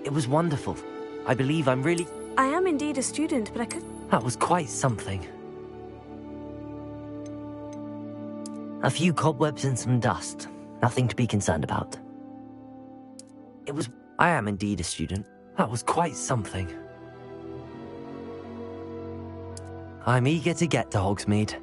It was wonderful. I believe I'm really... I am indeed a student, but I could... That was quite something. A few cobwebs and some dust. Nothing to be concerned about. It was... I am indeed a student. That was quite something. I'm eager to get to Hogsmeade.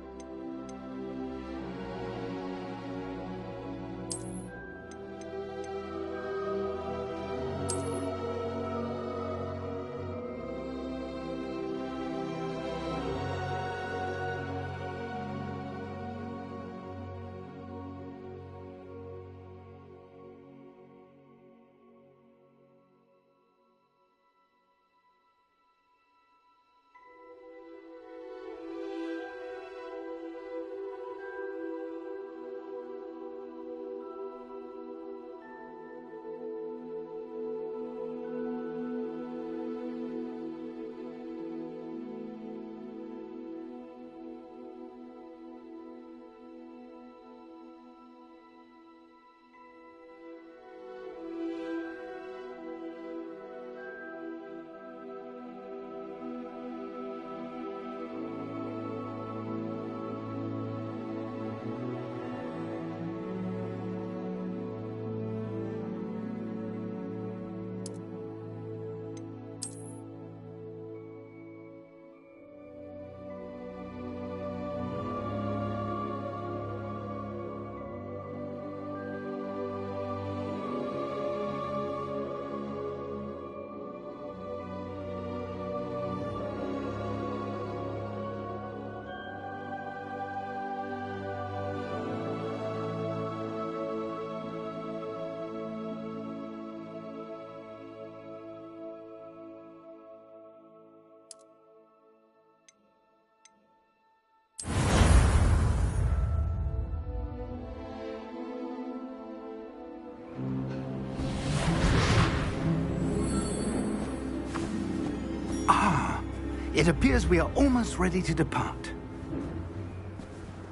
It appears we are almost ready to depart.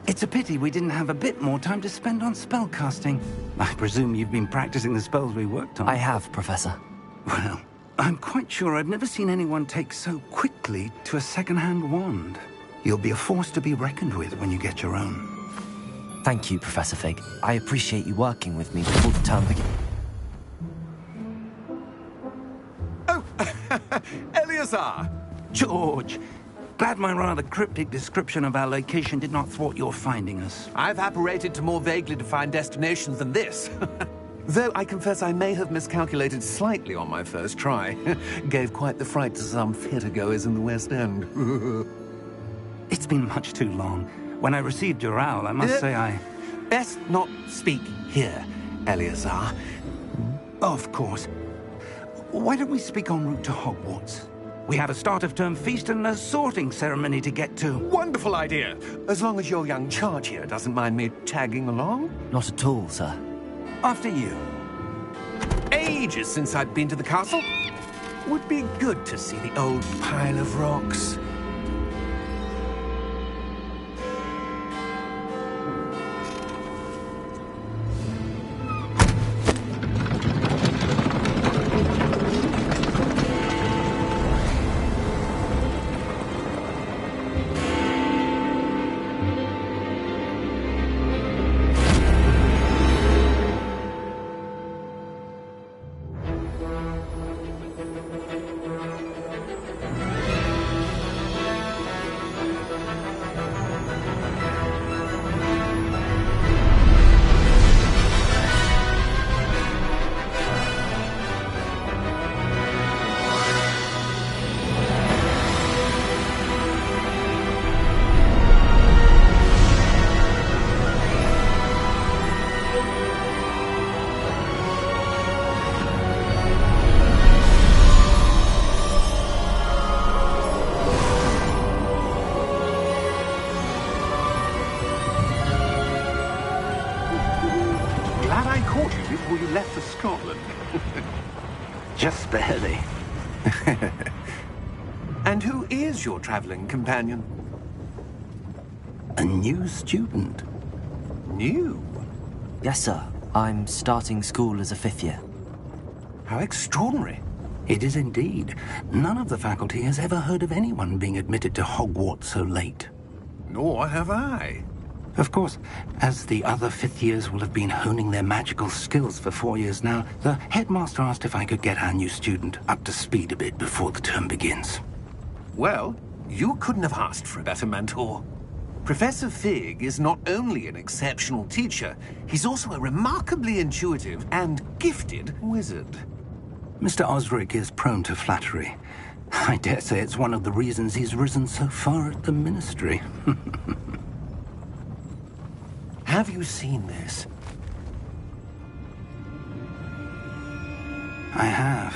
It's a pity we didn't have a bit more time to spend on spellcasting. I presume you've been practicing the spells we worked on. I have, Professor. Well, I'm quite sure I've never seen anyone take so quickly to a second-hand wand. You'll be a force to be reckoned with when you get your own. Thank you, Professor Fig. I appreciate you working with me before the term begins. Oh, Eleazar! George! Glad my rather cryptic description of our location did not thwart your finding us. I've apparated to more vaguely defined destinations than this. Though I confess I may have miscalculated slightly on my first try. Gave quite the fright to some theatergoers in the West End. It's been much too long. When I received your owl, I must say I... Best not speak here, Eleazar. Of course. Why don't we speak en route to Hogwarts? We have a start-of-term feast and a sorting ceremony to get to. Wonderful idea! As long as your young charge here doesn't mind me tagging along. Not at all, sir. After you. Ages since I've been to the castle. Would be good to see the old pile of rocks. Before you left for Scotland. Just barely. And who is your traveling companion? A new student. New? Yes, sir. I'm starting school as a 5th year. How extraordinary. It is indeed. None of the faculty has ever heard of anyone being admitted to Hogwarts so late. Nor have I. Of course, as the other 5th years will have been honing their magical skills for 4 years now, the headmaster asked if I could get our new student up to speed a bit before the term begins. Well, you couldn't have asked for a better mentor. Professor Fig is not only an exceptional teacher, he's also a remarkably intuitive and gifted wizard. Mr. Osric is prone to flattery. I dare say it's one of the reasons he's risen so far at the Ministry. Have you seen this? I have.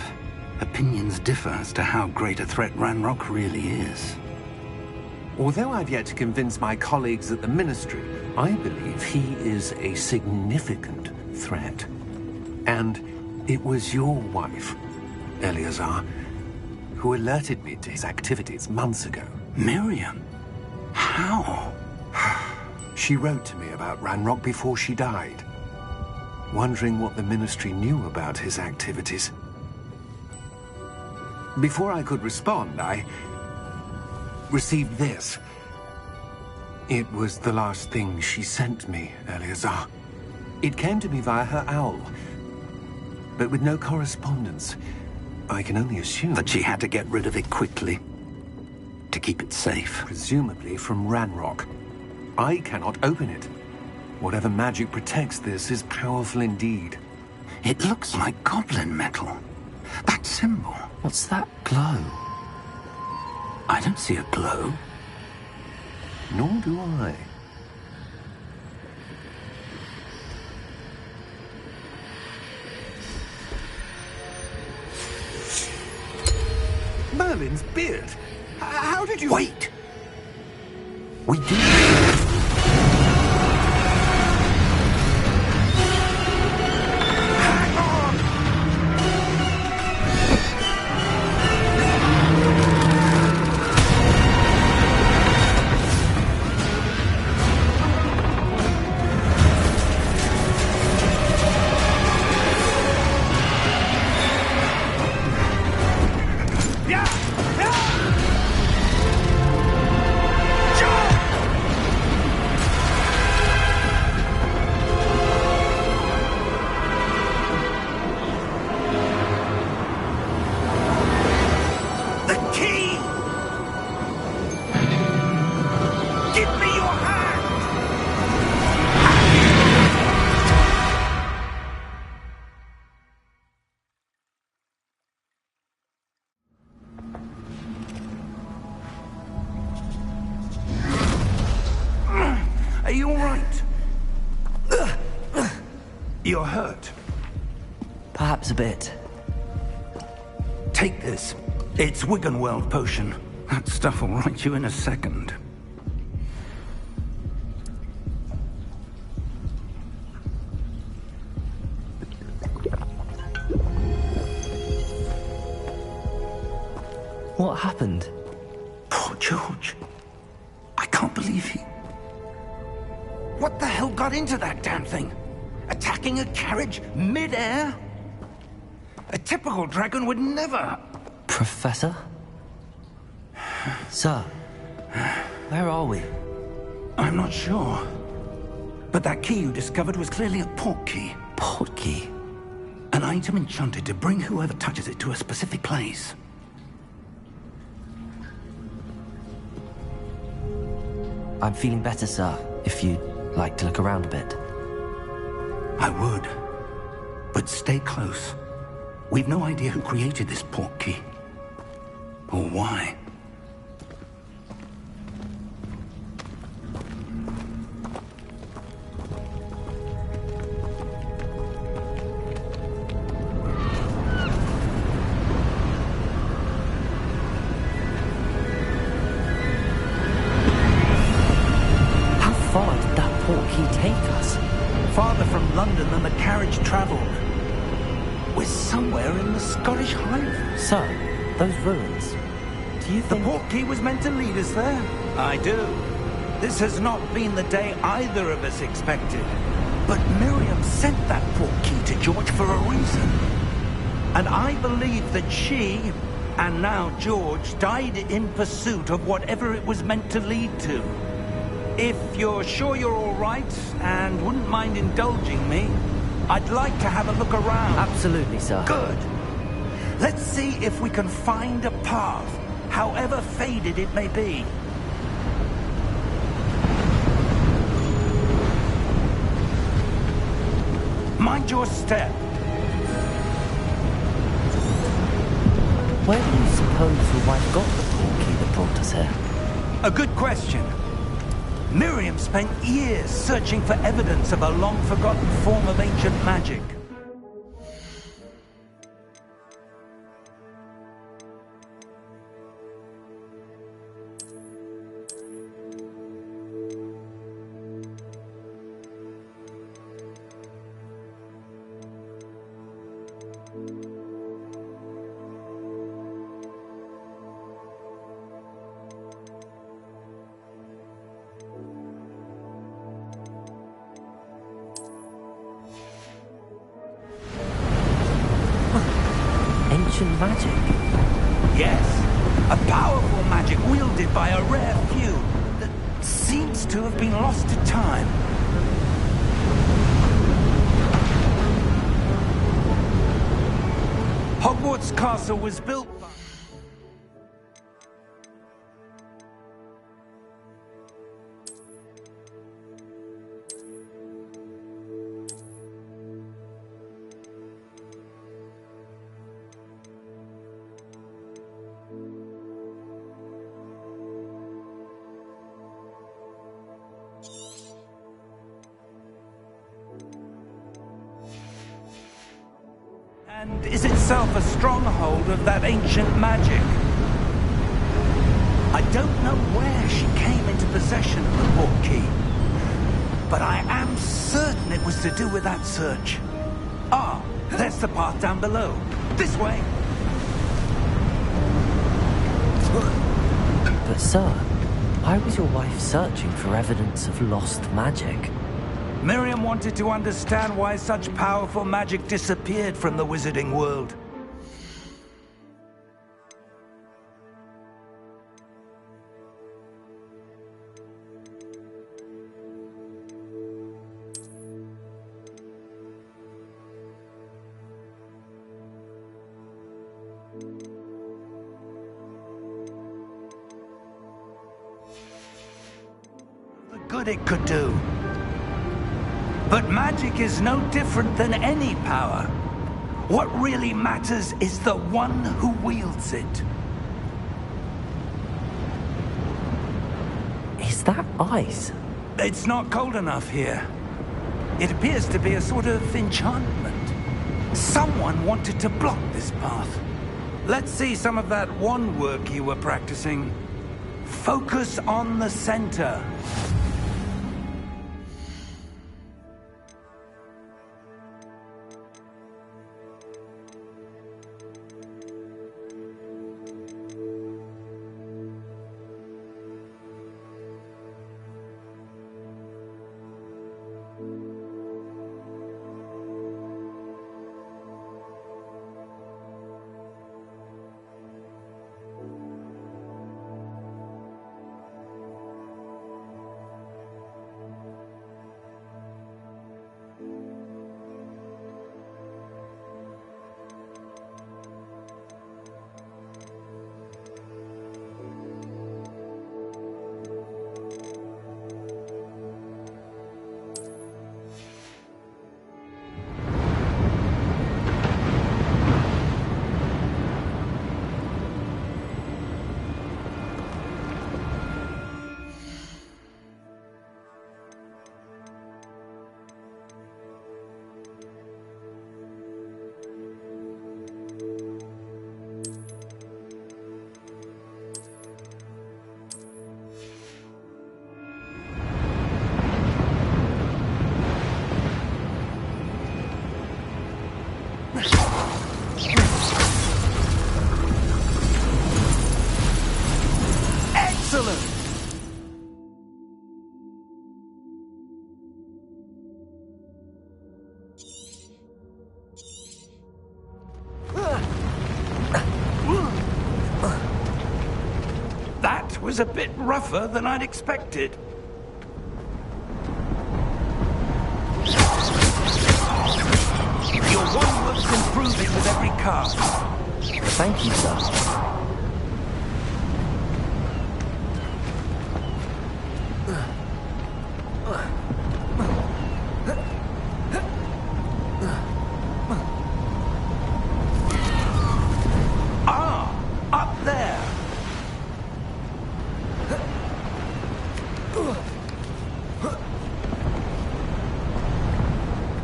Opinions differ as to how great a threat Ranrock really is. Although I've yet to convince my colleagues at the Ministry, I believe he is a significant threat. And it was your wife, Eleazar, who alerted me to his activities months ago. Miriam? How? She wrote to me about Ranrock before she died, wondering what the Ministry knew about his activities. Before I could respond, I received this. It was the last thing she sent me, Eleazar. It came to me via her owl, but with no correspondence. I can only assume That she had to get rid of it quickly, to keep it safe. presumably from Ranrock. I cannot open it. Whatever magic protects this is powerful indeed. It looks like goblin metal. That symbol. What's that glow? I don't see a glow. Nor do I. Merlin's beard. How did you... Wait! We do. Hang on! You're hurt. Perhaps a bit. Take this. It's Wiggenweld potion. That stuff will right you in a second. What happened? Poor George. I can't believe he... What the hell got into that damn thing? Attacking a carriage mid-air? A typical dragon would never... Professor? Sir, where are we? I'm not sure. But that key you discovered was clearly a port key. Port key? An item enchanted to bring whoever touches it to a specific place. I'm feeling better, sir, if you'd like to look around a bit. I would. But stay close. We've no idea who created this port key. Or why. How far did that port key take us? Farther from London than the carriage travelled. We're somewhere in the Scottish Highlands. Sir, those ruins. Do you The think... port key was meant to lead us there? I do. This has not been the day either of us expected. But Miriam sent that port key to George for a reason. And I believe that she, and now George, died in pursuit of whatever it was meant to lead to. If you're sure you're all right, and wouldn't mind indulging me, I'd like to have a look around. Absolutely, sir. Good. Let's see if we can find a path, however faded it may be. Mind your step. Where do you suppose your wife got the port key that brought us here? A good question. Miriam spent years searching for evidence of a long-forgotten form of ancient magic. Ancient magic? Yes, a powerful magic wielded by a rare few that seems to have been lost to time. Hogwarts Castle was built by... and is itself a stronghold of that ancient magic. I don't know where she came into possession of the port key, but I am certain it was to do with that search. Ah, there's the path down below. This way. But sir, why was your wife searching for evidence of lost magic? Miriam wanted to understand why such powerful magic disappeared from the wizarding world. The good it could do. But magic is no different than any power. What really matters is the one who wields it. Is that ice? It's not cold enough here. It appears to be a sort of enchantment. Someone wanted to block this path. Let's see some of that wand work you were practicing. Focus on the center. That was a bit rougher than I'd expected. Your wand work's improving with every cast. Thank you, sir. Up there!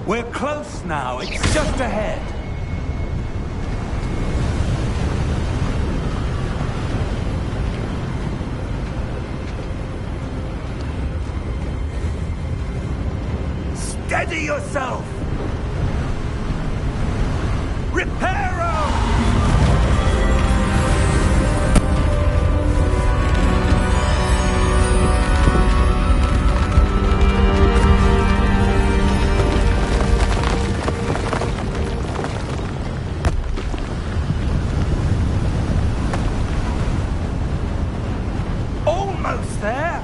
We're close now. It's just ahead. Steady yourself! Reparo! Almost there!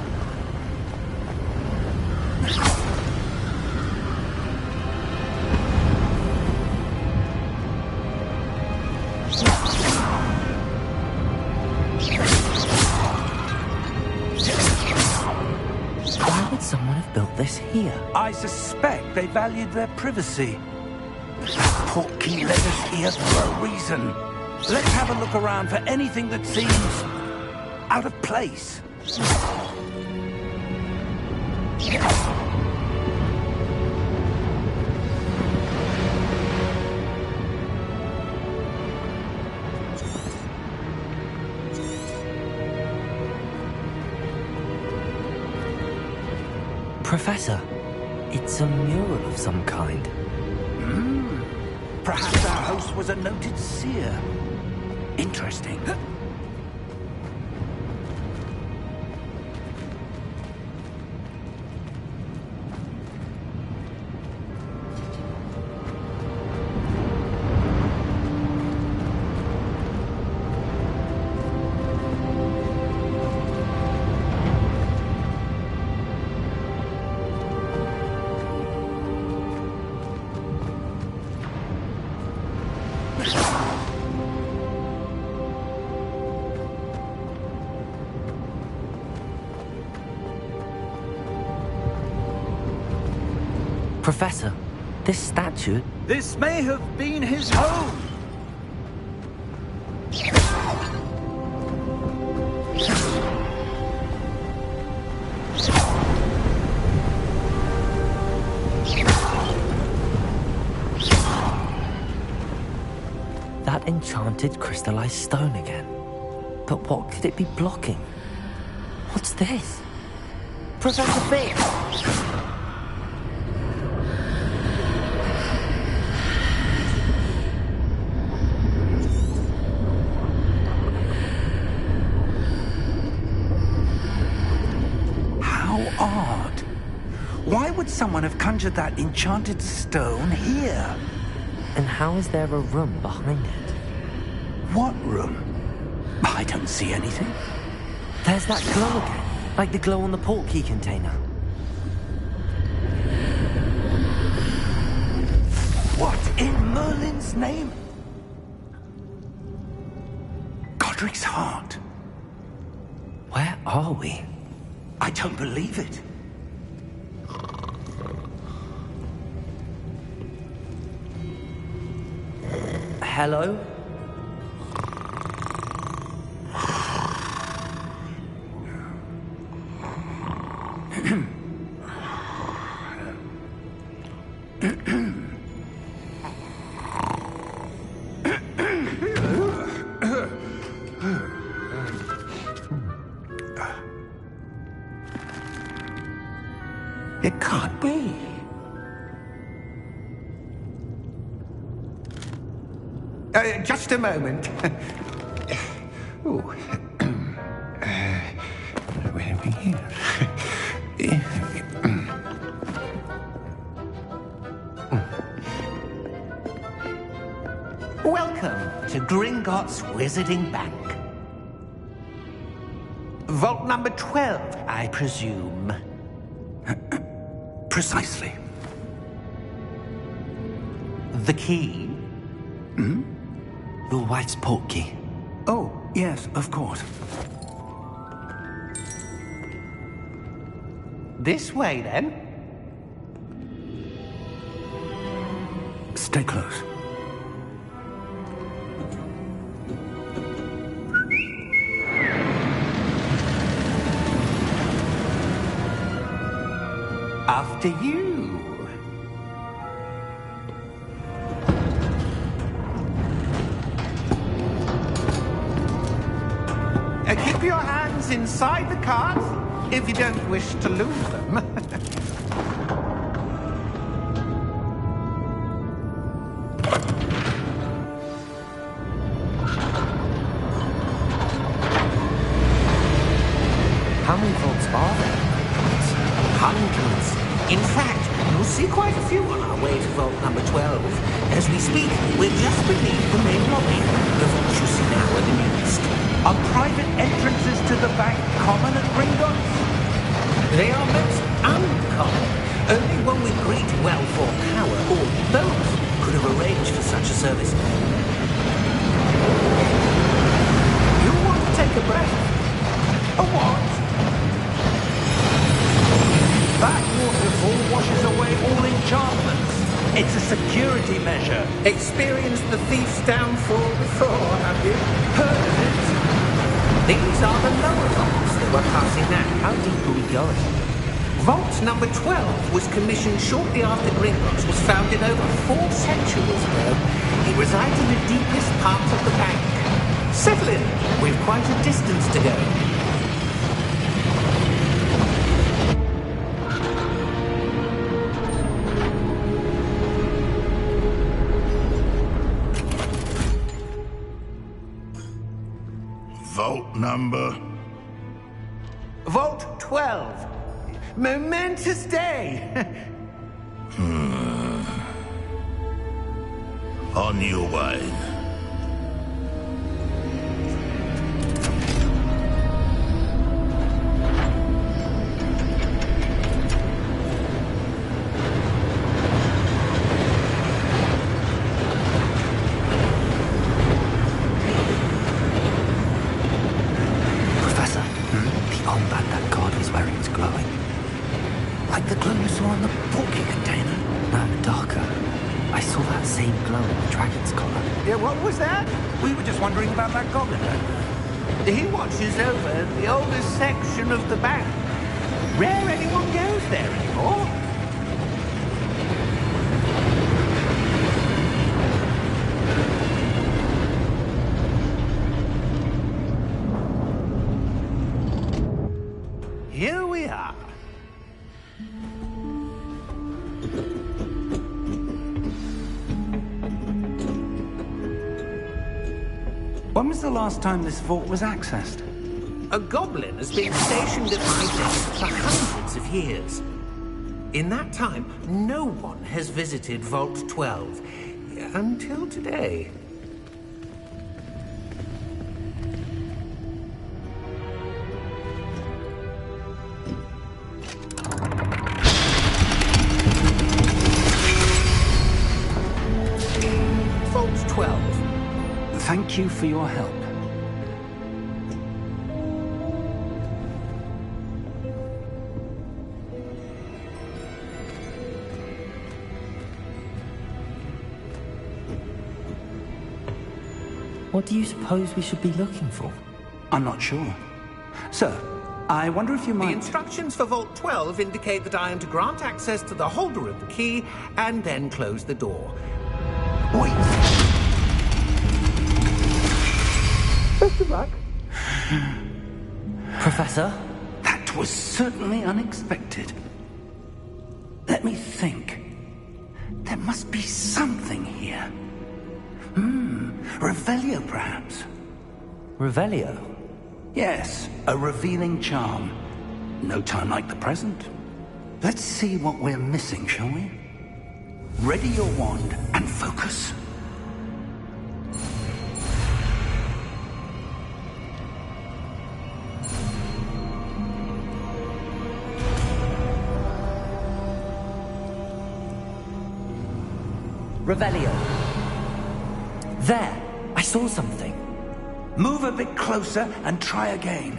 Why would someone have built this here? I suspect they valued their privacy. That portkey led us here for a reason. Let's have a look around for anything that seems out of place. Professor, it's a mural of some kind. Perhaps our host was a noted seer. Interesting. Professor, this statue... This may have been his home. That enchanted crystallized stone again. But what could it be blocking? What's this? Professor Fig! How odd. Why would someone have conjured that enchanted stone here? And how is there a room behind it? What room? I don't see anything. There's that glow again, like the glow on the portkey container. What in Merlin's name? Godric's heart. Where are we? I don't believe it. Hello? It can't be. Just a moment. Oh. Where are we here? Welcome to Gringotts Wizarding Bank. Vault number 12, I presume. Precisely. The key? Your wife's portkey. Oh, yes, of course. This way, then. Stay close. After you. Keep your hands inside the cart if you don't wish to lose them. How many vaults are there? Hundreds. In fact, you'll see quite a few on our way to vault number 12. As we speak, we're just beneath the main lobby. The vaults you see now are the newest. Are private entrances to the bank common at Gringotts? They are most uncommon. Only one with great wealth or power, or both, could have arranged for such a service. You want to take a breath? A what? That waterfall washes away all enchantments. It's a security measure. Experienced the thief's downfall before, have you? Heard of it? These are the lower vaults that we're passing now. How deep are we going? Vault number 12 was commissioned shortly after Gringotts was founded over 4 centuries ago. It resides in the deepest part of the bank. Settle in. We've quite a distance to go. Vault number? Vault 12. Momentous day. On your way. Professor, the armband that guard was wearing was glowing. Like the glow you saw on the portkey container. No, darker. I saw that same glow on the dragon's collar. Yeah, what was that? We were just wondering about that governor. He watches over the oldest section of the bank. Rare anyone goes there anymore. When was the last time this vault was accessed? A goblin has been stationed at my desk for hundreds of years. In that time, no one has visited Vault 12. Until today. Vault 12. Thank you for your help. What do you suppose we should be looking for? I'm not sure. Sir, I wonder if you The might... instructions for Vault 12 indicate that I am to grant access to the holder of the key and then close the door. Wait! Best of luck. Professor? That was certainly unexpected. Let me think. There must be something here. Revelio, perhaps? Revelio? Yes, a revealing charm. No time like the present. Let's see what we're missing, shall we? Ready your wand and focus. Revelio. There! I saw something. Move a bit closer and try again.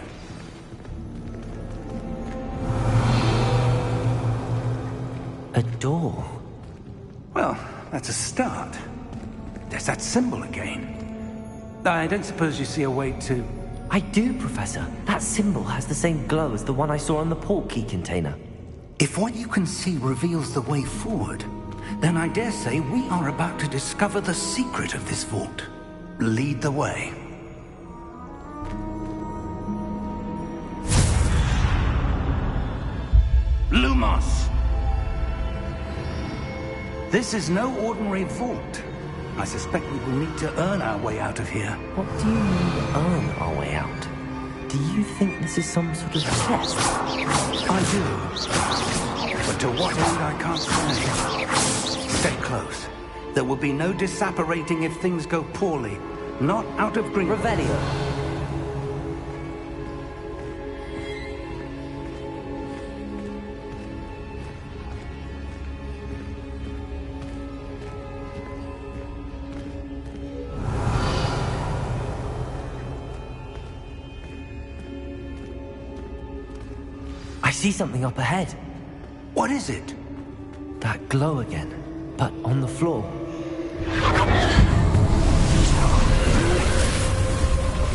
A door. Well, that's a start. There's that symbol again. I don't suppose you see a way to... I do, Professor. That symbol has the same glow as the one I saw on the portkey container. If what you can see reveals the way forward, then I dare say we are about to discover the secret of this vault. Lead the way. Lumos! This is no ordinary vault. I suspect we will need to earn our way out of here. What do you mean, earn our way out? Do you think this is some sort of test? I do. But to what end, I can't say. Stay close. There will be no disapparating if things go poorly. Not out of Green... Revelio. I see something up ahead. What is it? That glow again, but on the floor.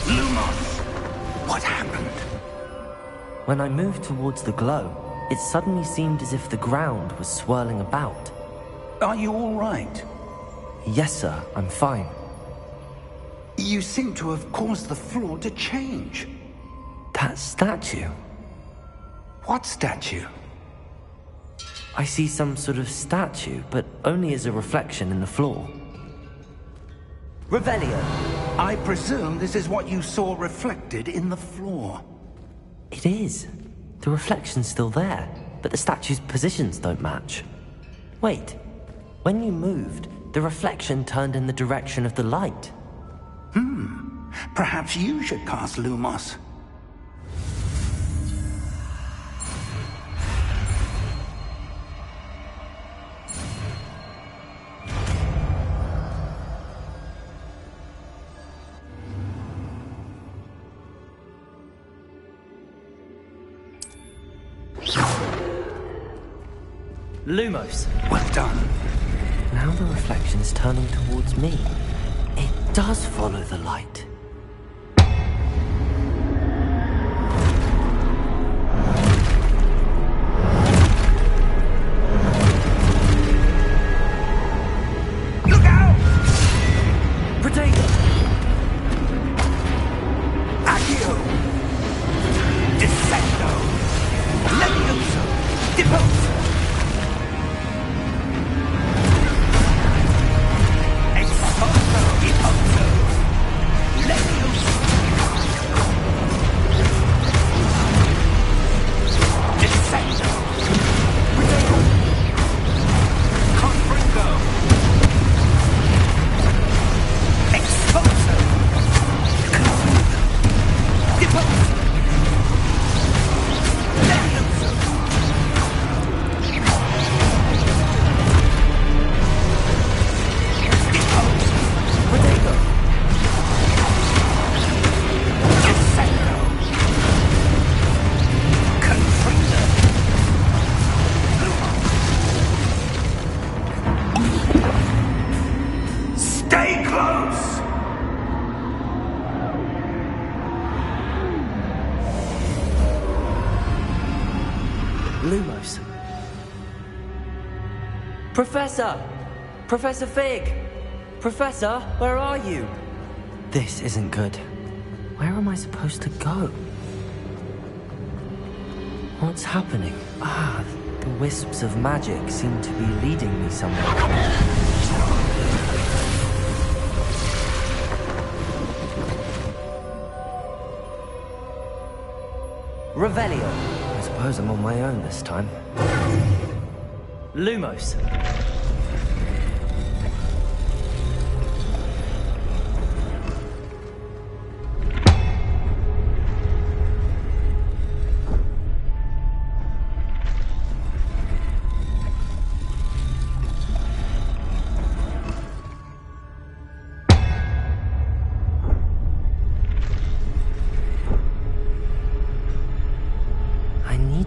Lumos! What happened? When I moved towards the glow, it suddenly seemed as if the ground was swirling about. Are you all right? Yes, sir, I'm fine. You seem to have caused the floor to change. That statue. What statue? I see some sort of statue, but only as a reflection in the floor. Revelio. I presume this is what you saw reflected in the floor. It is. The reflection's still there, but the statue's positions don't match. Wait. When you moved, the reflection turned in the direction of the light. Perhaps you should cast Lumos. Lumos. Well done. Now the reflection's turning towards me. It does follow the light. Look out! Potato! Accio! Descendo! Levioso! Deposo! Expulso! Deposo! close! Lumos. Professor! Professor Fig! Professor, where are you? This isn't good. Where am I supposed to go? What's happening? Ah, the wisps of magic seem to be leading me somewhere. Revelio. I suppose I'm on my own this time. Lumos.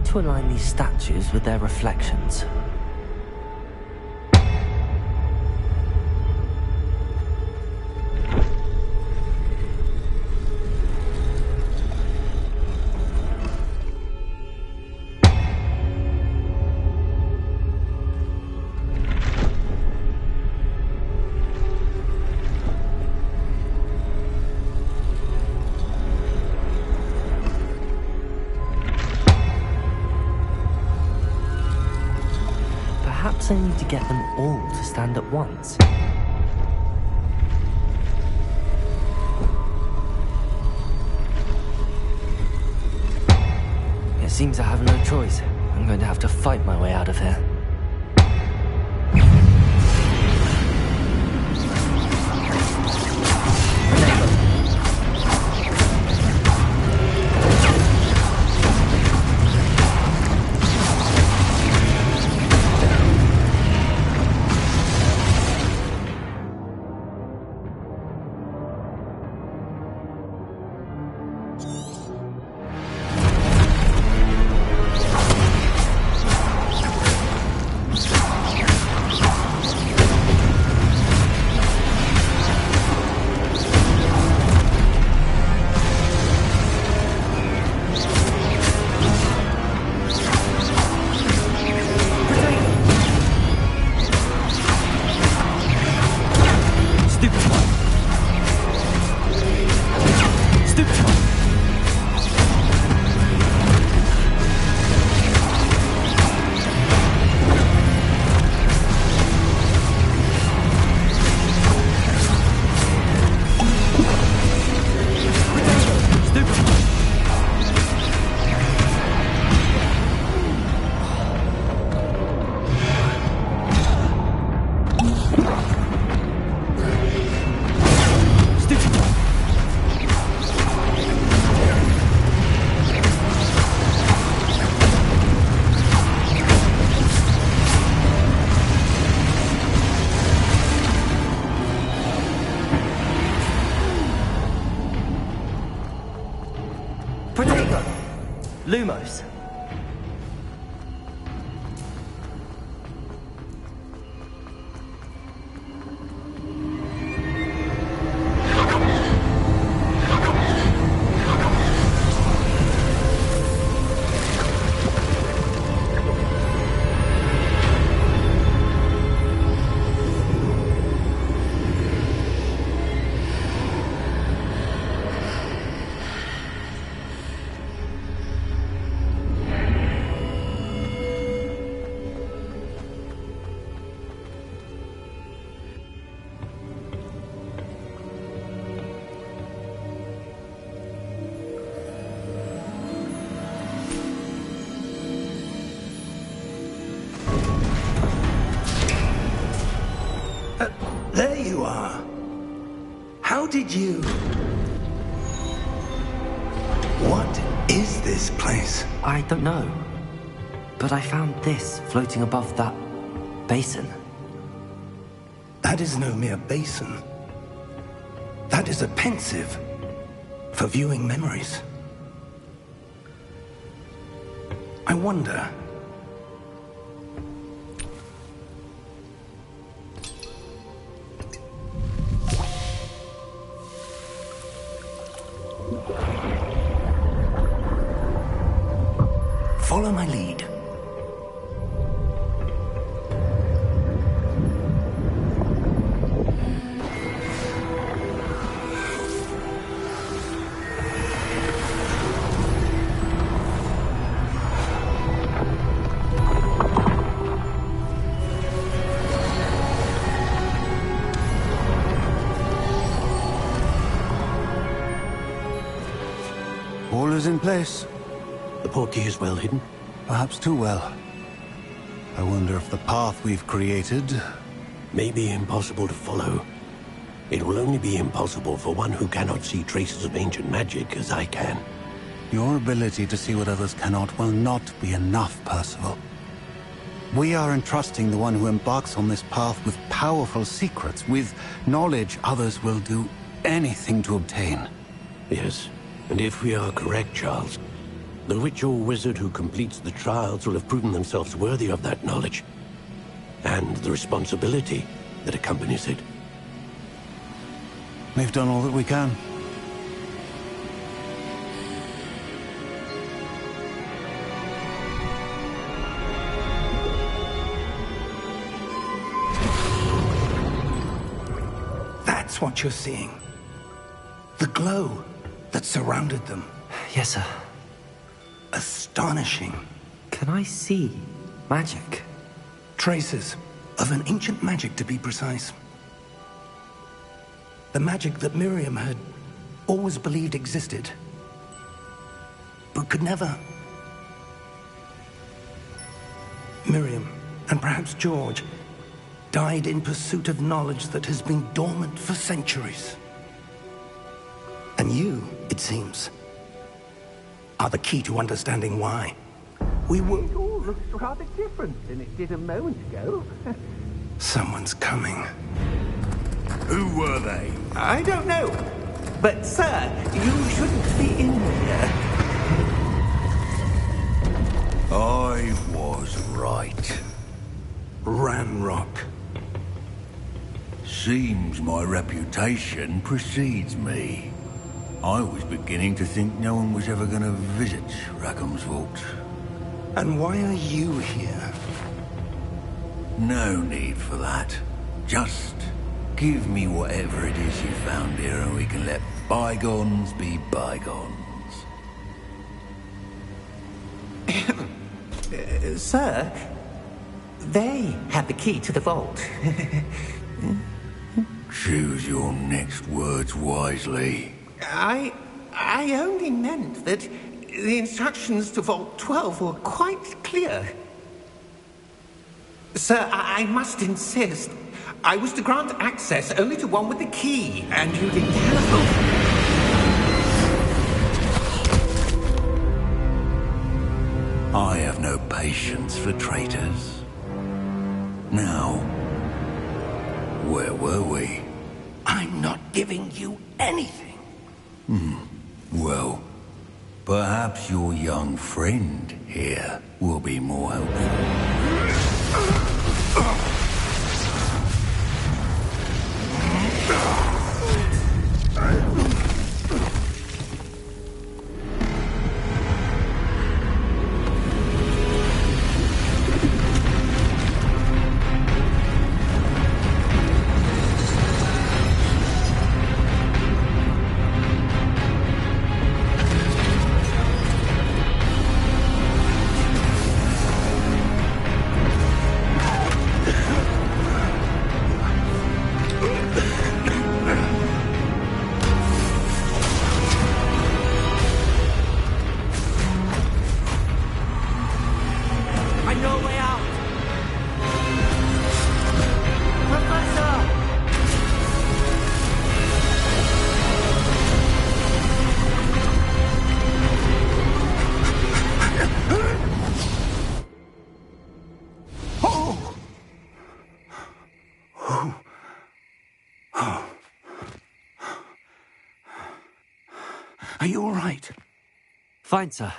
To align these statues with their reflections. Perhaps I need to get them all to stand at once. It seems I have no choice. I'm going to have to fight my way out of here. Lumos. There you are. How did you... What is this place? I don't know. But I found this floating above that basin. That is no mere basin. That is a pensive for viewing memories. I wonder... Follow my lead. All is in place. The portkey is well hidden. Perhaps too well. I wonder if the path we've created... May be impossible to follow. It will only be impossible for one who cannot see traces of ancient magic as I can. Your ability to see what others cannot will not be enough, Percival. We are entrusting the one who embarks on this path with powerful secrets, with knowledge others will do anything to obtain. Yes, and if we are correct, Charles, the witch or wizard who completes the trials will have proven themselves worthy of that knowledge, and the responsibility that accompanies it. We've done all that we can. That's what you're seeing. The glow that surrounded them. Yes, sir. Astonishing. Can I see magic? Traces of an ancient magic, to be precise. The magic that Miriam had always believed existed, but could never. Miriam, and perhaps George, died in pursuit of knowledge that has been dormant for centuries. And you, it seems, are the key to understanding why. We were... It all looks rather different than it did a moment ago. Someone's coming. Who were they? I don't know. But, sir, you shouldn't be in here. I was right. Ranrock. Seems my reputation precedes me. I was beginning to think no one was ever going to visit Rackham's Vault. And why are you here? No need for that. Just give me whatever it is you found here and we can let bygones be bygones. Sir, they had the key to the vault. Choose your next words wisely. I only meant that the instructions to Vault 12 were quite clear. Sir, I must insist. I was to grant access only to one with the key, and you didn't have. I have no patience for traitors. Now, where were we? I'm not giving you anything. Well, perhaps your young friend here will be more helpful. Are you all right? Fine, sir.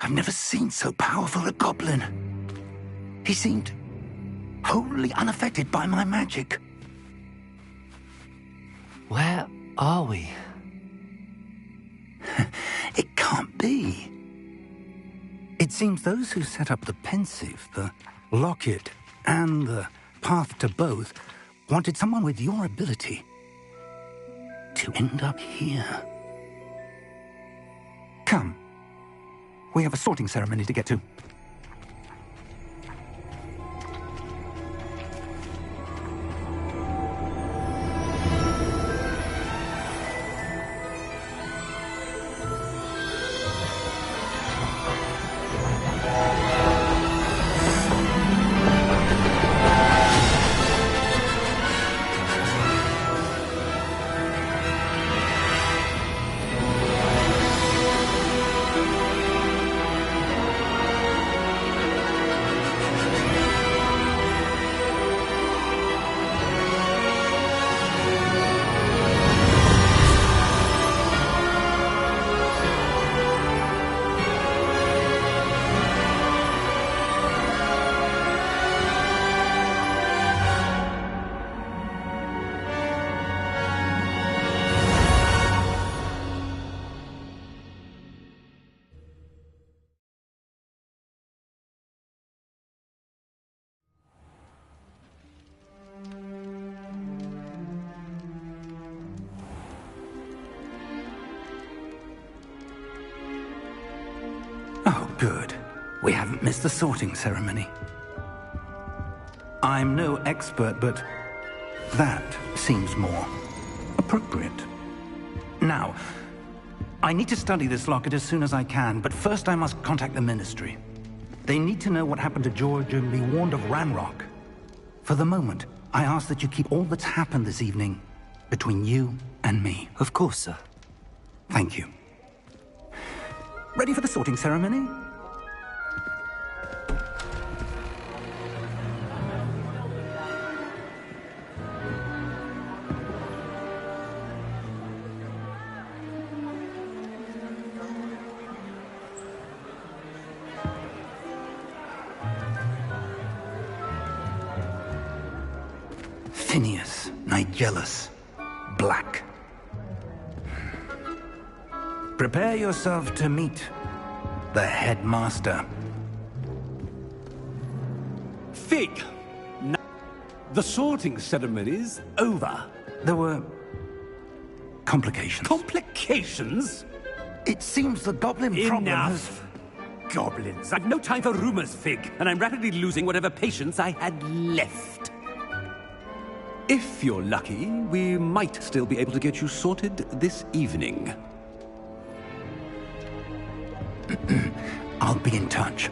I've never seen so powerful a goblin. He seemed wholly unaffected by my magic. Where are we? It can't be. seems those who set up the Pensieve, the Locket, and the Path to Both wanted someone with your ability to end up here. Come. We have a sorting ceremony to get to. Oh, good. We haven't missed the sorting ceremony. I'm no expert, but that seems more appropriate. Now, I need to study this locket as soon as I can, but first I must contact the Ministry. They need to know what happened to George and be warned of Ranrock. For the moment, I ask that you keep all that's happened this evening between you and me. Of course, sir. Thank you. Ready for the sorting ceremony? Phineas Nigellus Black. Prepare yourself to meet the headmaster. Fig! Now, the sorting ceremony's over. There were complications. Complications? It seems the goblin problem has... Enough! Goblins. I've no time for rumors, Fig, and I'm rapidly losing whatever patience I had left. If you're lucky, we might still be able to get you sorted this evening. I'll be in touch.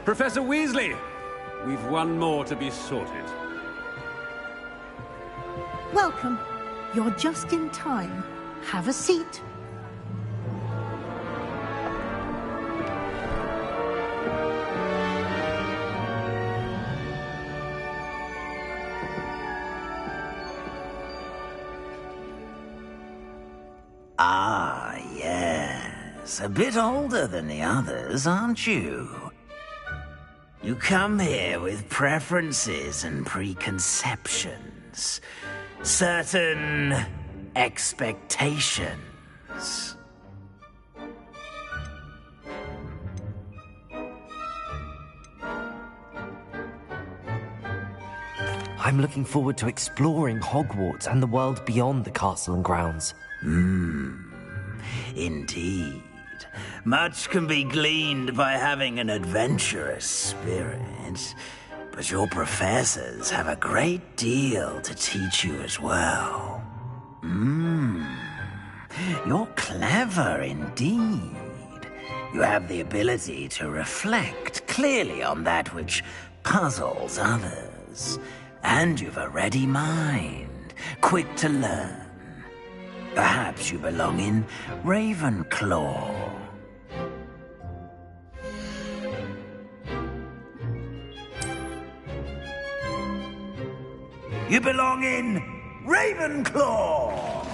Professor Weasley, we've one more to be sorted. Welcome. You're just in time. Have a seat. Ah, yes. A bit older than the others, aren't you? You come here with preferences and preconceptions. Certain expectations. I'm looking forward to exploring Hogwarts and the world beyond the castle and grounds. Indeed. Much can be gleaned by having an adventurous spirit, but your professors have a great deal to teach you as well. You're clever indeed. You have the ability to reflect clearly on that which puzzles others, and you've a ready mind, quick to learn. Perhaps you belong in Ravenclaw. You belong in Ravenclaw!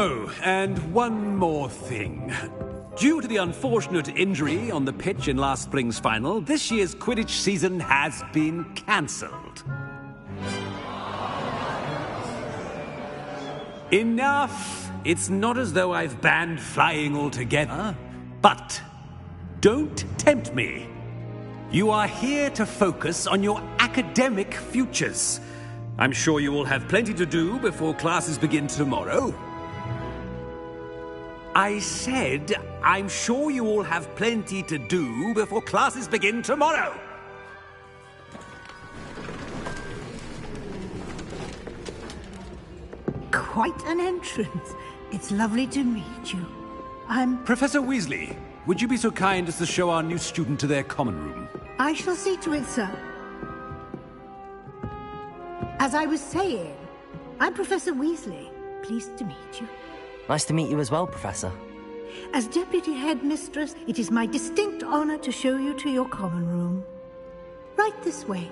Oh, and one more thing. Due to the unfortunate injury on the pitch in last spring's final, this year's Quidditch season has been cancelled. Enough! It's not as though I've banned flying altogether. But don't tempt me. You are here to focus on your academic futures. I'm sure you will have plenty to do before classes begin tomorrow. I said, I'm sure you all have plenty to do before classes begin tomorrow. Quite an entrance. It's lovely to meet you. I'm... Professor Weasley, would you be so kind as to show our new student to their common room? I shall see to it, sir. As I was saying, I'm Professor Weasley. Pleased to meet you. Nice to meet you as well, Professor. As Deputy Headmistress, it is my distinct honor to show you to your common room. Right this way.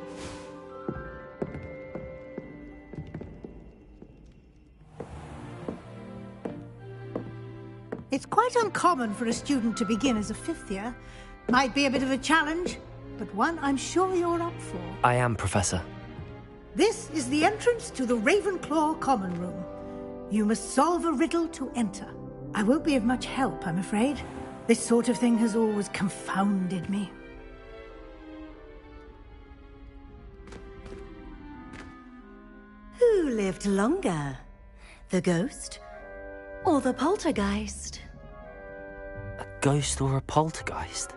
It's quite uncommon for a student to begin as a fifth year. Might be a bit of a challenge, but one I'm sure you're up for. I am, Professor. This is the entrance to the Ravenclaw common room. You must solve a riddle to enter. I won't be of much help, I'm afraid. This sort of thing has always confounded me. Who lived longer? The ghost or the poltergeist? A ghost or a poltergeist?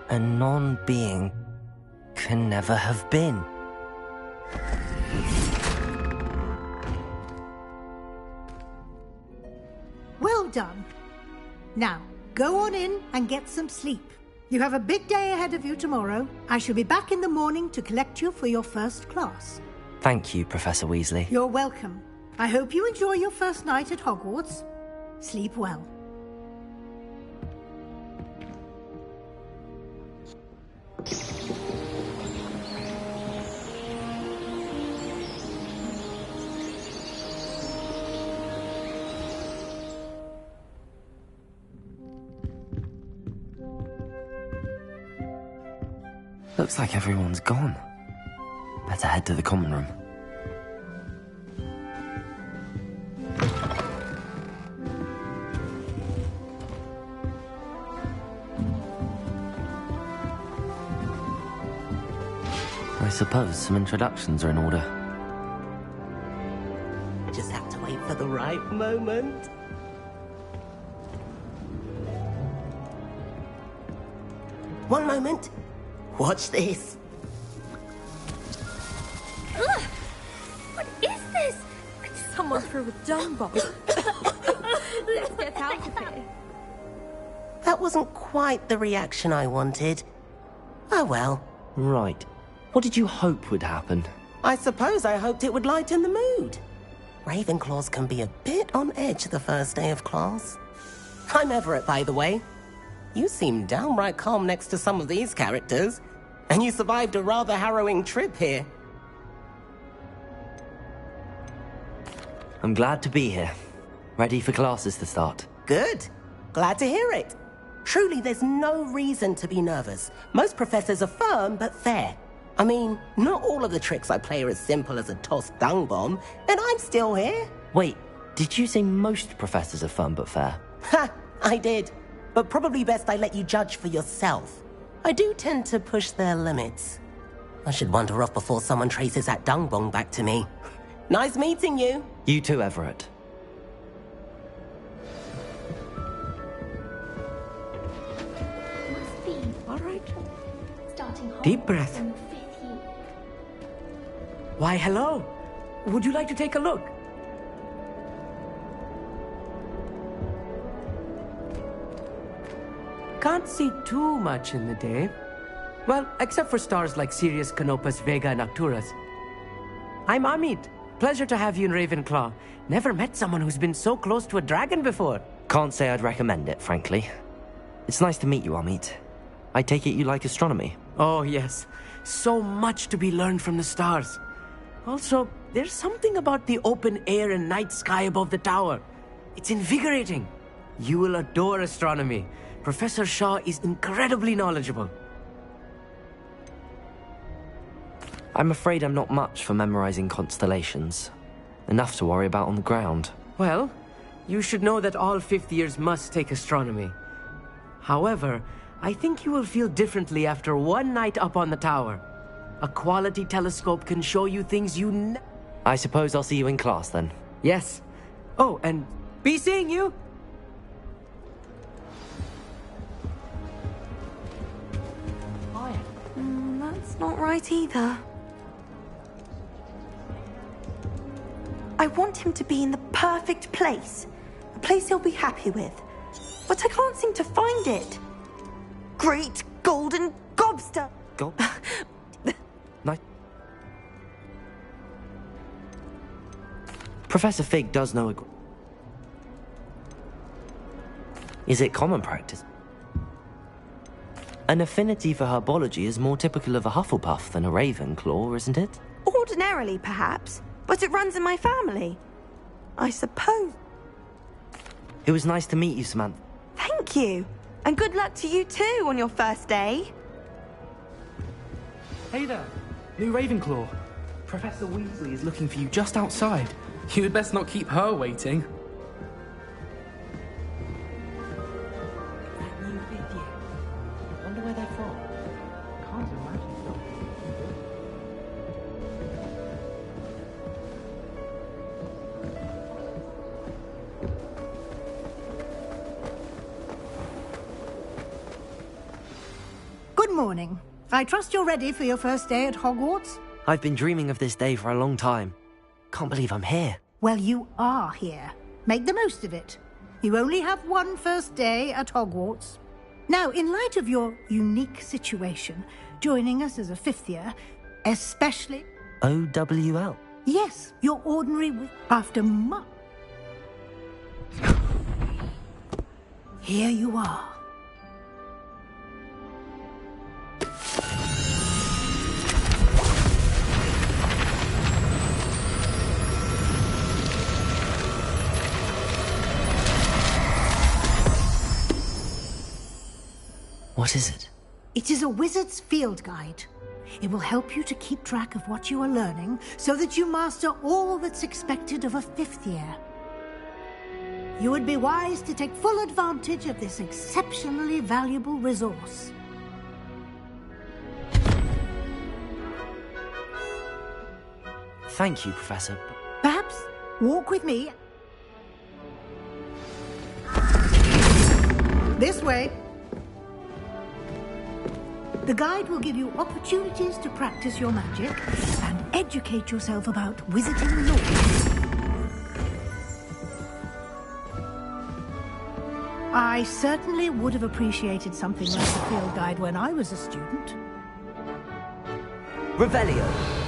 A non-being can never have been. Well done. Now, go on in and get some sleep. You have a big day ahead of you tomorrow. I shall be back in the morning to collect you for your first class. Thank you, Professor Weasley. You're welcome. I hope you enjoy your first night at Hogwarts. Sleep well. Looks like everyone's gone. Better head to the common room. I suppose some introductions are in order. Just have to wait for the right moment. One moment. Watch this. Ugh! What is this? Someone threw a dung bomb. Let's get out of here. That wasn't quite the reaction I wanted. Oh well. Right. What did you hope would happen? I suppose I hoped it would lighten the mood. Ravenclaws can be a bit on edge the first day of class. I'm Everett, by the way. You seem downright calm next to some of these characters, and you survived a rather harrowing trip here. I'm glad to be here. Ready for classes to start. Good. Glad to hear it. Truly, there's no reason to be nervous. Most professors are firm but fair. I mean, not all of the tricks I play are as simple as a tossed dung bomb, and I'm still here. Wait, did you say most professors are firm but fair? Ha! I did. But probably best I let you judge for yourself. I do tend to push their limits. I should wander off before someone traces that dung bomb back to me. Nice meeting you. You too, Everett. Must be. All right. Starting Deep breath. in the 5th year. Why, hello. Would you like to take a look? Can't see too much in the day. Well, except for stars like Sirius, Canopus, Vega, and Arcturus. I'm Amit. Pleasure to have you in Ravenclaw. Never met someone who's been so close to a dragon before. Can't say I'd recommend it, frankly. It's nice to meet you, Amit. I take it you like astronomy? Oh, yes. So much to be learned from the stars. Also, There's something about the open air and night sky above the tower. It's invigorating. You will adore astronomy. Professor Shaw is incredibly knowledgeable. I'm afraid I'm not much for memorizing constellations. Enough to worry about on the ground. Well, you should know that all fifth years must take astronomy. However, I think you will feel differently after one night up on the tower. A quality telescope can show you things you I suppose I'll see you in class then. Yes. Oh, and be seeing you! That's not right either. I want him to be in the perfect place. A place he'll be happy with. But I can't seem to find it. Great golden gobster! Nice. Professor Fig does know a... Is it common practice? An affinity for herbology is more typical of a Hufflepuff than a Ravenclaw, isn't it? Ordinarily, perhaps. But it runs in my family. I suppose. It was nice to meet you, Samantha. Thank you. And good luck to you too on your first day. Hey there, new Ravenclaw. Professor Weasley is looking for you just outside. You'd best not keep her waiting. That new fifth year. I wonder where they're from. Can't imagine. Good morning. I trust you're ready for your first day at Hogwarts? I've been dreaming of this day for a long time. Can't believe I'm here. Well, you are here. Make the most of it. You only have one first day at Hogwarts. Now, in light of your unique situation, joining us as a fifth year, especially... OWL? Yes, your ordinary... After much... Here you are. What is it? It is a wizard's field guide. It will help you to keep track of what you are learning so that you master all that's expected of a fifth year. You would be wise to take full advantage of this exceptionally valuable resource. Thank you, Professor. Perhaps walk with me. This way. The guide will give you opportunities to practice your magic and educate yourself about wizarding lore. I certainly would have appreciated something like a field guide when I was a student. Revelio.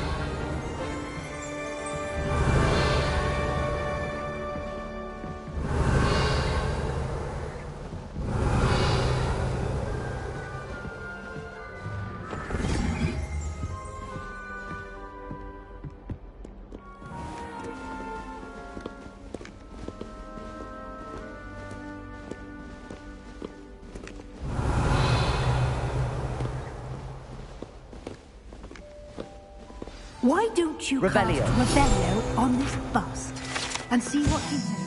Why don't you cast Revelio on this bust and see what he says?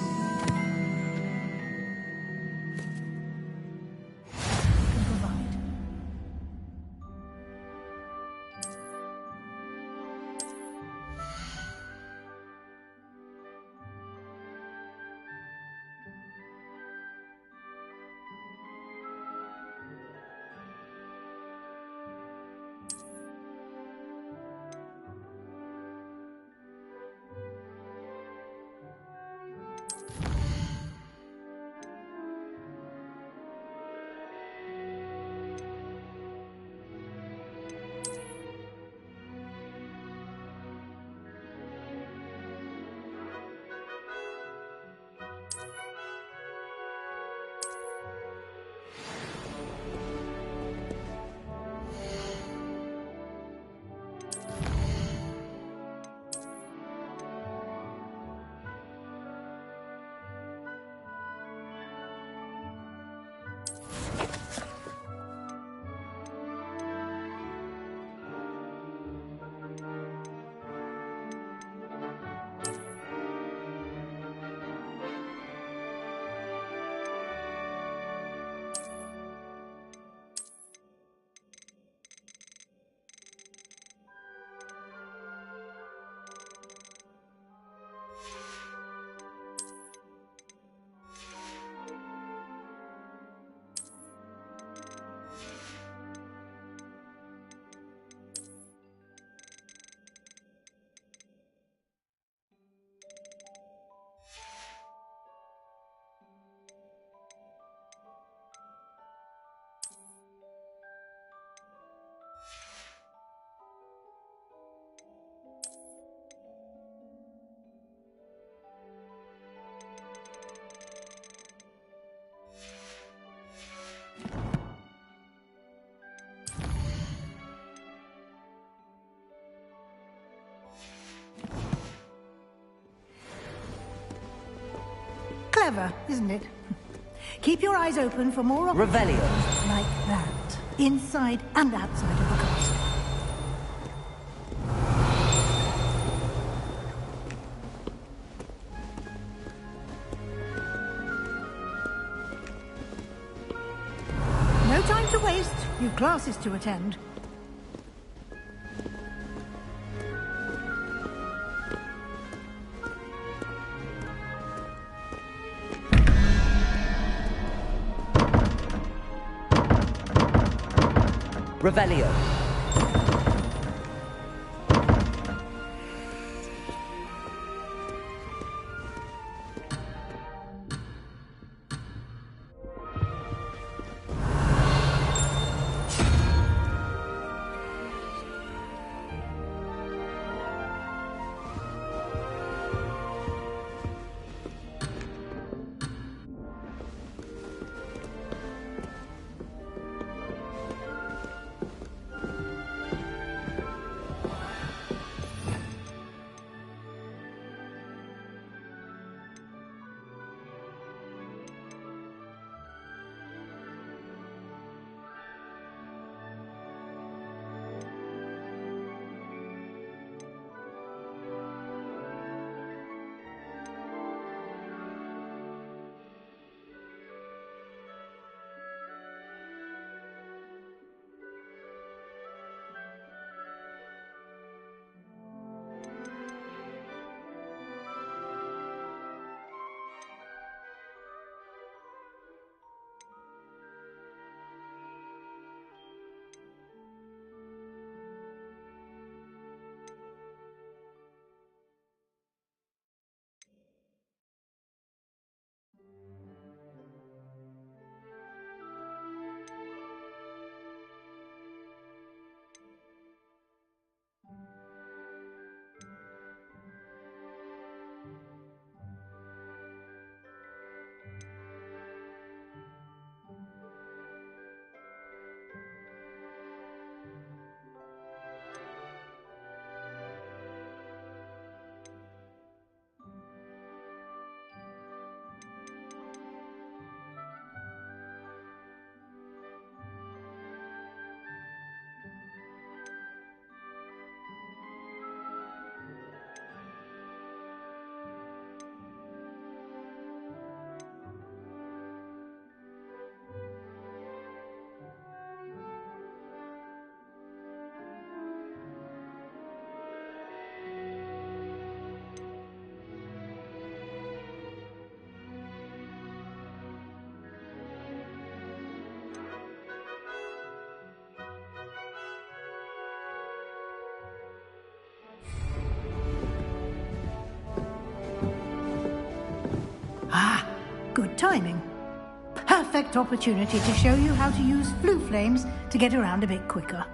Clever, isn't it? Keep your eyes open for more Revelio. like that, inside and outside of the castle. No time to waste. You've classes to attend. Revelio. Good timing. Perfect opportunity to show you how to use flue flames to get around a bit quicker.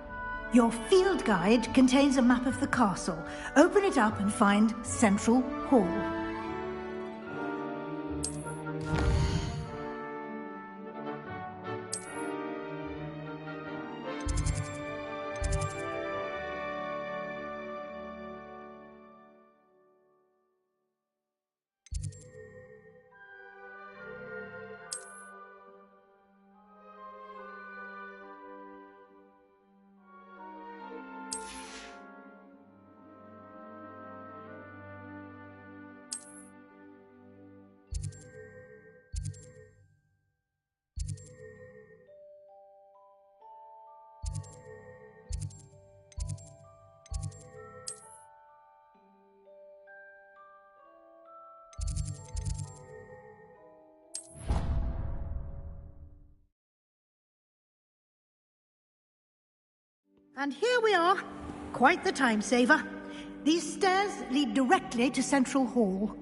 Your field guide contains a map of the castle. Open it up and find Central Hall. And here we are. Quite the time saver. These stairs lead directly to Central Hall.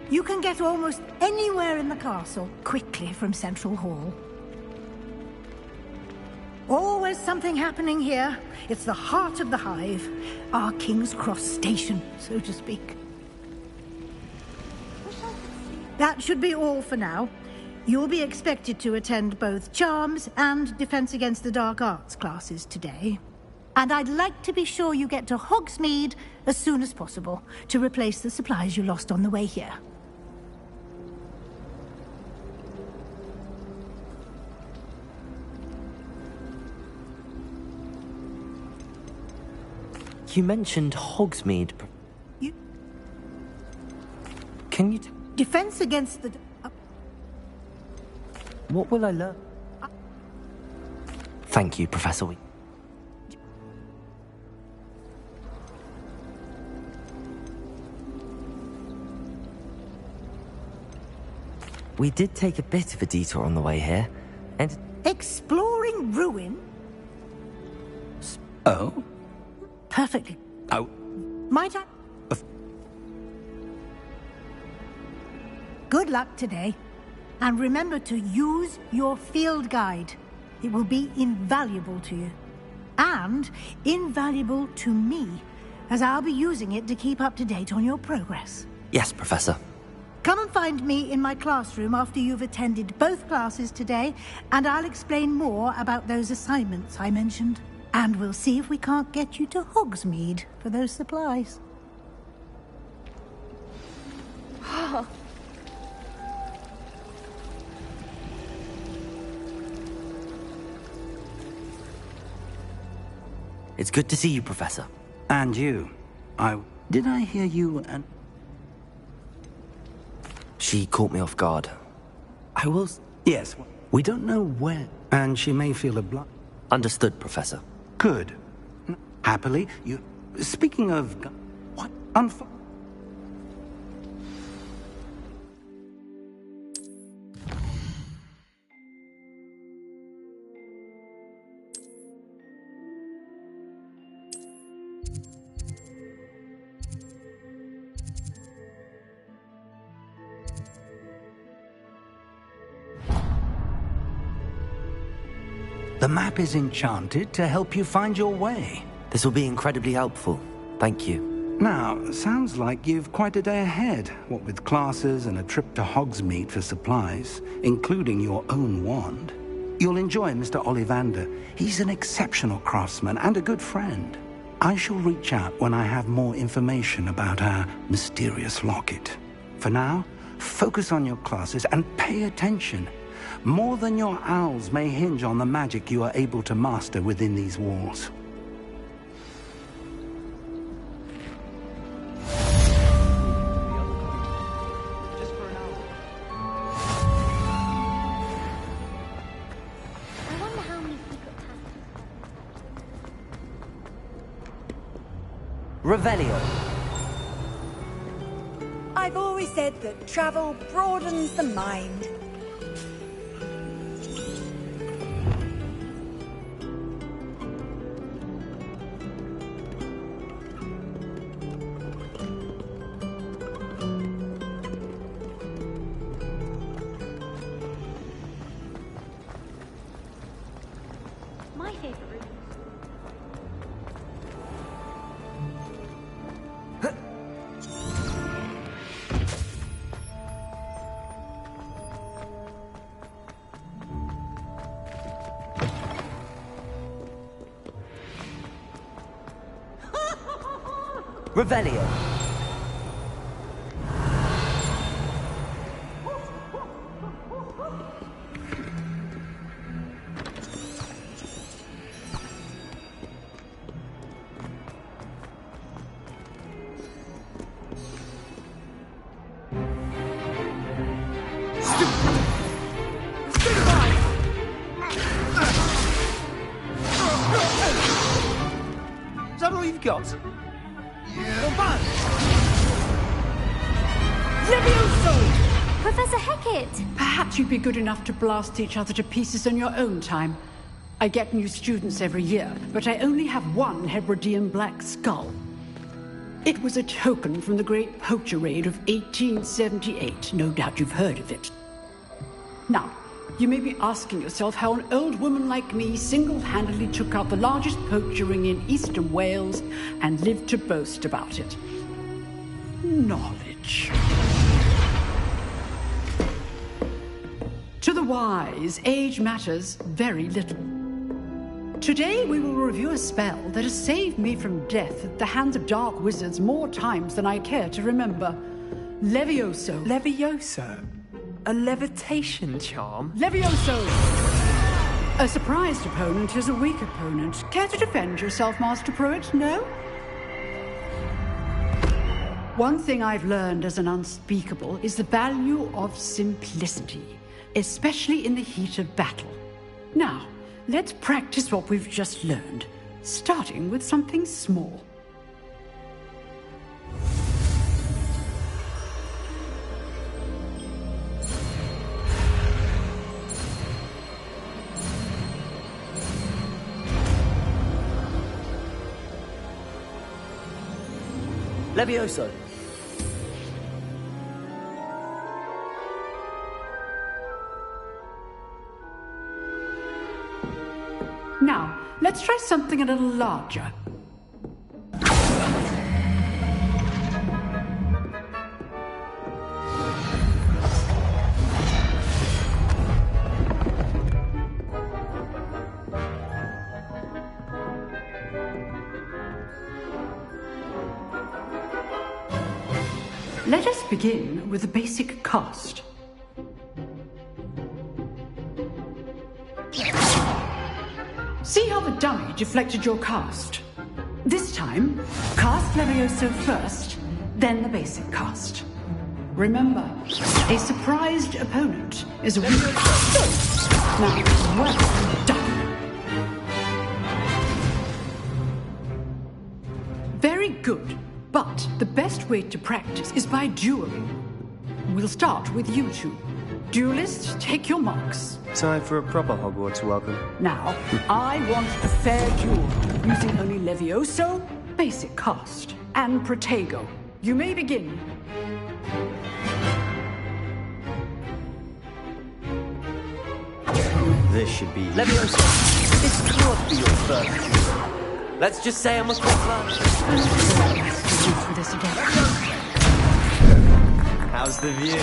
You can get almost anywhere in the castle quickly from Central Hall. Always something happening here. It's the heart of the Hive, our King's Cross station, so to speak. That should be all for now. You'll be expected to attend both Charms and Defense Against the Dark Arts classes today. And I'd like to be sure you get to Hogsmeade as soon as possible to replace the supplies you lost on the way here. You mentioned Hogsmeade. Can you... Defense Against the... What will I learn? Thank you, Professor Weasley. We did take a bit of a detour on the way here, and... Exploring ruin? Oh? Perfectly. Oh. Might I? Good luck today. And remember to use your field guide. It will be invaluable to you. And invaluable to me, as I'll be using it to keep up to date on your progress. Yes, Professor. Come and find me in my classroom after you've attended both classes today, and I'll explain more about those assignments I mentioned. And we'll see if we can't get you to Hogsmeade for those supplies. It's good to see you, Professor. And you. Did I hear you and... She caught me off guard. I will... Yes, we don't know where... And she may feel obliged. Understood, Professor. Good. Happily, you... Speaking of... What? The map is enchanted to help you find your way. This will be incredibly helpful. Thank you. Now, sounds like you've quite a day ahead, what with classes and a trip to Hogsmeade for supplies, including your own wand. You'll enjoy Mr. Ollivander. He's an exceptional craftsman and a good friend. I shall reach out when I have more information about our mysterious locket. For now, focus on your classes and pay attention. More than your owls may hinge on the magic you are able to master within these walls. Revelio. I've always said that travel broadens the mind. My favorite room. Revelio. Is that all you've got? Professor Hecat! Perhaps you'd be good enough to blast each other to pieces in your own time. I get new students every year, but I only have one Hebridean black skull. It was a token from the Great Poacher Raid of 1878. No doubt you've heard of it. Now, you may be asking yourself how an old woman like me single-handedly took out the largest poacher ring in eastern Wales and lived to boast about it. Knowledge. To the wise, age matters very little. Today we will review a spell that has saved me from death at the hands of dark wizards more times than I care to remember. Levioso. Levioso? A levitation charm? Levioso! A surprised opponent is a weak opponent. Care to defend yourself, Master Pruitt? No? One thing I've learned as an unspeakable is the value of simplicity, especially in the heat of battle. Now, let's practice what we've just learned, starting with something small. Levioso. Now, let's try something a little larger. Let us begin with the basic cast. See how the dummy deflected your cast? This time, cast Levioso first, then the basic cast. Remember, a surprised opponent is a weird... Now, well done. Very good, but the best way to practice is by dueling. We'll start with you two. Duelists, take your marks. Time for a proper Hogwarts welcome. Now, I want a fair duel, using only Levioso, basic cast, and Protego. You may begin. This should be... Levioso, this can't be your first duel. Let's just say I'm a quick lunch. For this again. How's the view?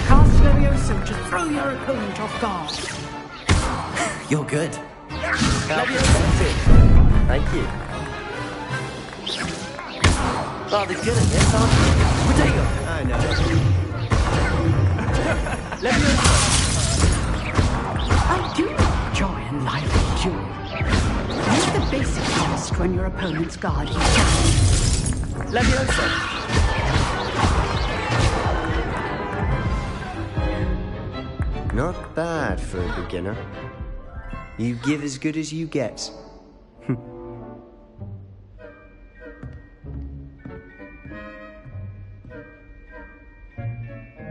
Cast Levioso to throw your opponent off guard. You're good. Levioso. Thank you. Rather good at this, aren't you? Protego. I know. Levioso. I do enjoy a lively duel. Use the basic cast when your opponent's guard is down. Levioso. Not bad for a beginner. You give as good as you get.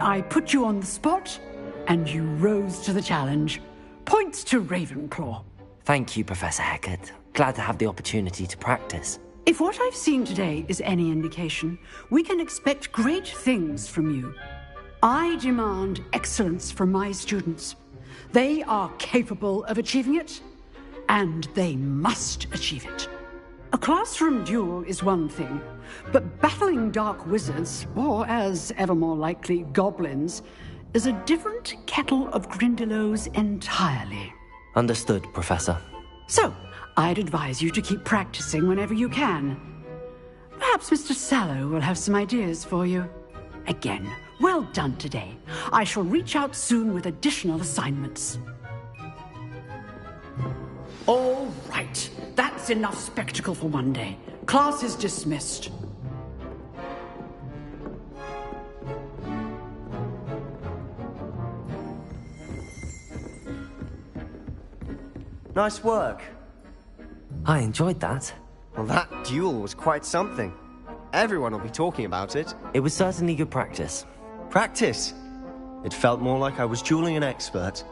I put you on the spot, and you rose to the challenge. Points to Ravenclaw. Thank you, Professor Hecat. Glad to have the opportunity to practice. If what I've seen today is any indication, we can expect great things from you. I demand excellence from my students. They are capable of achieving it, and they must achieve it. A classroom duel is one thing, but battling dark wizards, or as ever more likely, goblins, is a different kettle of Grindylows entirely. Understood, Professor. So, I'd advise you to keep practicing whenever you can. Perhaps Mr. Sallow will have some ideas for you. Again, well done today. I shall reach out soon with additional assignments. All right. That's enough spectacle for one day. Class is dismissed. Nice work. I enjoyed that. Well, that duel was quite something. Everyone will be talking about it. It was certainly good practice. Practice? It felt more like I was dueling an expert.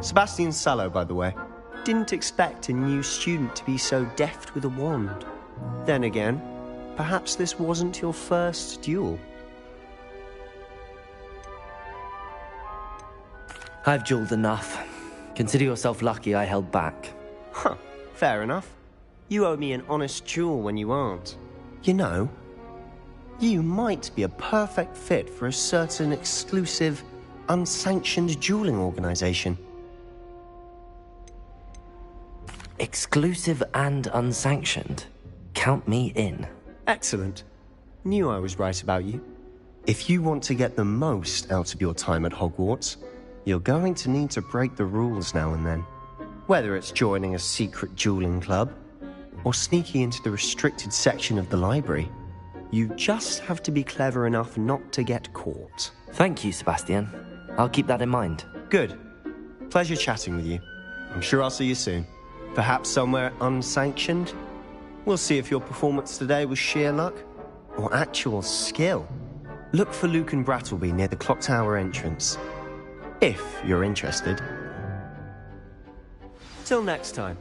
Sebastian Sallow, by the way. Didn't expect a new student to be so deft with a wand. Then again, perhaps this wasn't your first duel. I've dueled enough. Consider yourself lucky I held back. Huh, fair enough. You owe me an honest duel when you aren't. You know, you might be a perfect fit for a certain exclusive, unsanctioned dueling organization. Exclusive and unsanctioned? Count me in. Excellent. Knew I was right about you. If you want to get the most out of your time at Hogwarts, you're going to need to break the rules now and then. Whether it's joining a secret dueling club, or sneaking into the restricted section of the library, you just have to be clever enough not to get caught. Thank you, Sebastian. I'll keep that in mind. Good. Pleasure chatting with you. I'm sure I'll see you soon. Perhaps somewhere unsanctioned? We'll see if your performance today was sheer luck or actual skill. Look for Lucan Brattleby near the Clock Tower entrance, if you're interested. Till next time.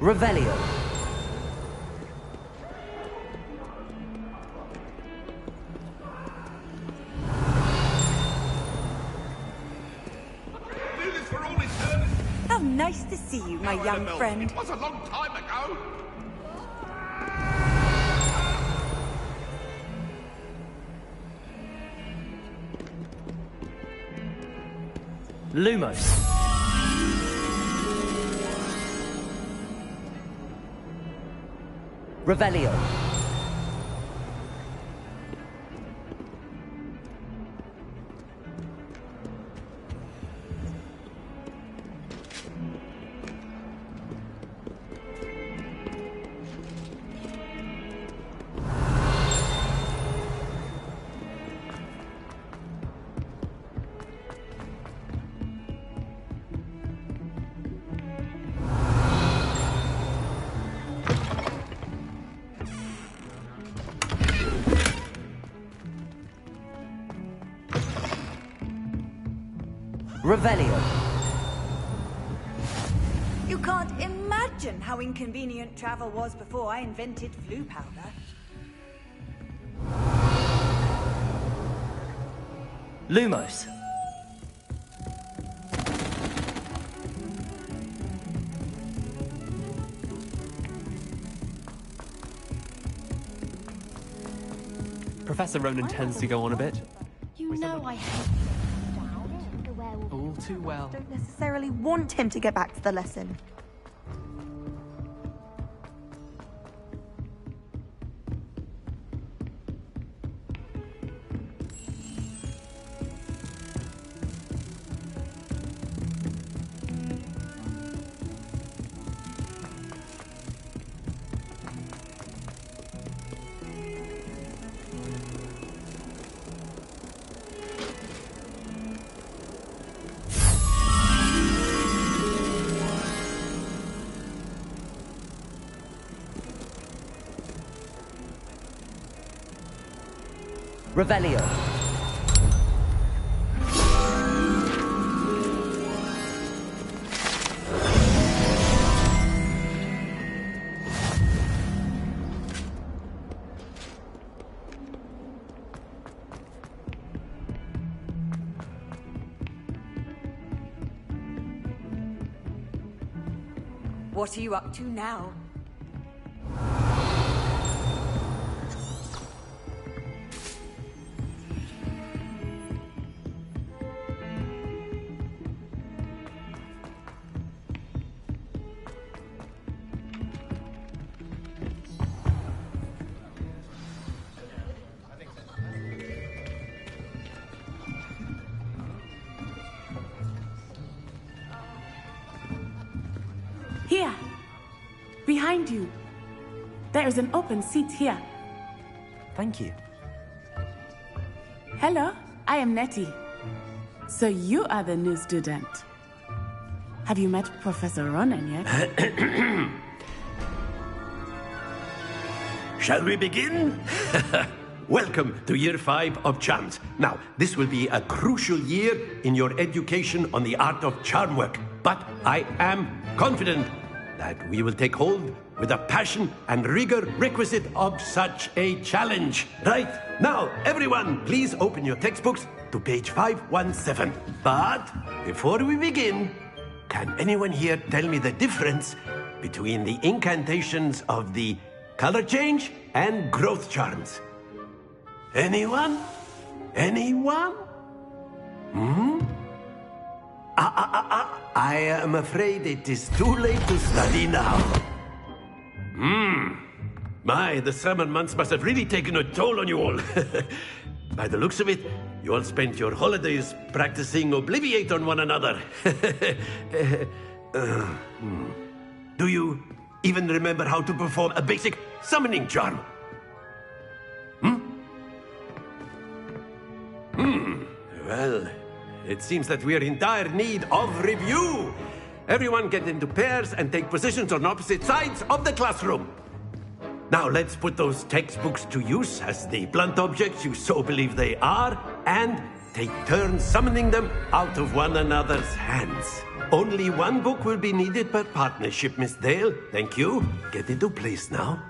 Revelio. How nice to see you, my young friend. It was a long time ago. Lumos. Revelio. Revelio. You can't imagine how inconvenient travel was before I invented flu powder. Lumos. Professor Ronan tends to go on a bit. You know I hate all too well. don't necessarily want him to get back to the lesson. Revelio. What are you up to now? Here, behind you. There is an open seat here. Thank you. Hello, I am Nettie. So you are the new student. Have you met Professor Ronan yet? Shall we begin? Welcome to Year 5 of Charms. Now, this will be a crucial year in your education on the art of charm work. But I am confident that we will take hold with the passion and rigor requisite of such a challenge. Right, now, everyone, please open your textbooks to page 517. But before we begin, can anyone here tell me the difference between the incantations of the color change and growth charms? Anyone? Anyone? I am afraid it is too late to study now. My, the summer months must have really taken a toll on you all. By the looks of it, you all spent your holidays practicing Obliviate on one another. Do you even remember how to perform a basic summoning charm? Well, it seems that we are in dire need of review. Everyone get into pairs and take positions on opposite sides of the classroom. Now let's put those textbooks to use as the blunt objects you so believe they are, and take turns summoning them out of one another's hands. Only one book will be needed per partnership, Miss Dale. Thank you. Get into place now.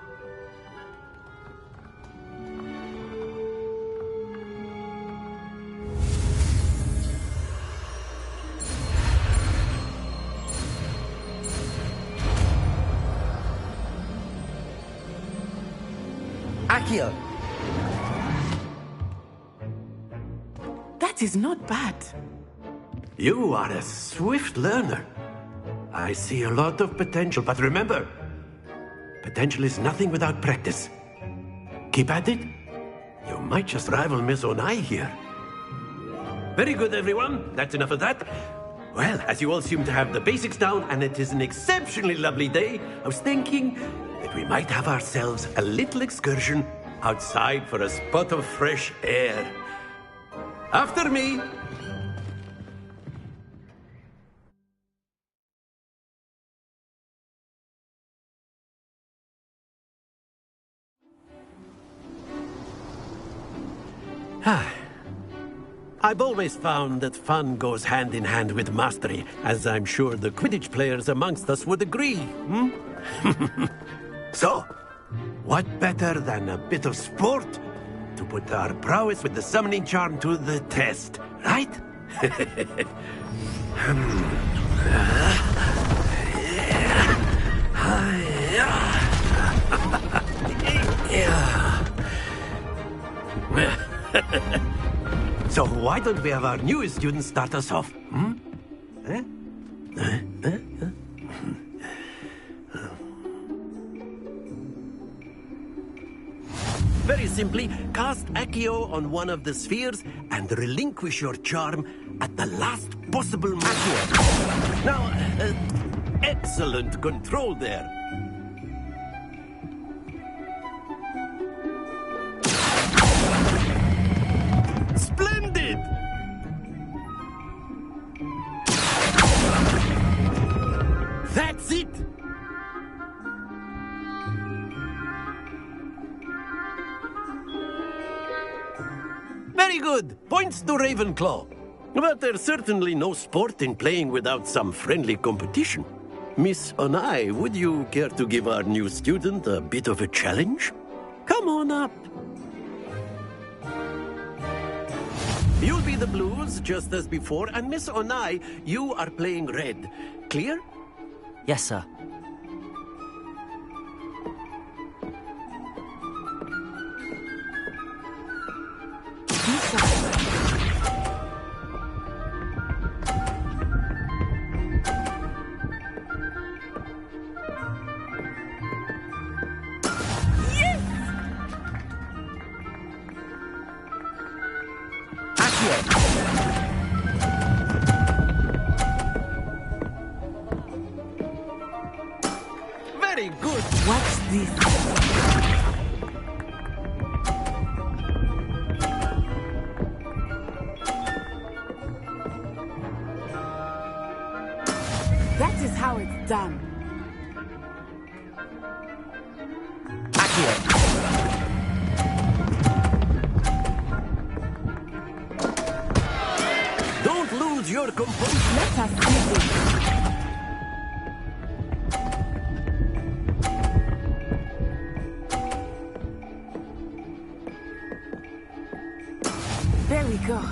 Accio! That is not bad. You are a swift learner. I see a lot of potential, but remember, potential is nothing without practice. Keep at it. You might just rival Miss Onai here. Very good, everyone. That's enough of that. Well, as you all seem to have the basics down, and it is an exceptionally lovely day, I was thinking that we might have ourselves a little excursion outside for a spot of fresh air. After me. I've always found that fun goes hand in hand with mastery, as I'm sure the Quidditch players amongst us would agree. So, what better than a bit of sport to put our prowess with the summoning charm to the test, right? So why don't we have our newest student start us off? Very simply, cast Accio on one of the spheres and relinquish your charm at the last possible moment. Now, excellent control there. Splendid! That's it! Very good. Points to Ravenclaw. But there's certainly no sport in playing without some friendly competition. Miss Onai, would you care to give our new student a bit of a challenge? Come on up. You'll be the blues, just as before, and Miss Onai, you are playing red. Clear? Yes, sir. Very good. What's this? That is how it's done. Don't lose your composure. Let us see this. There we go.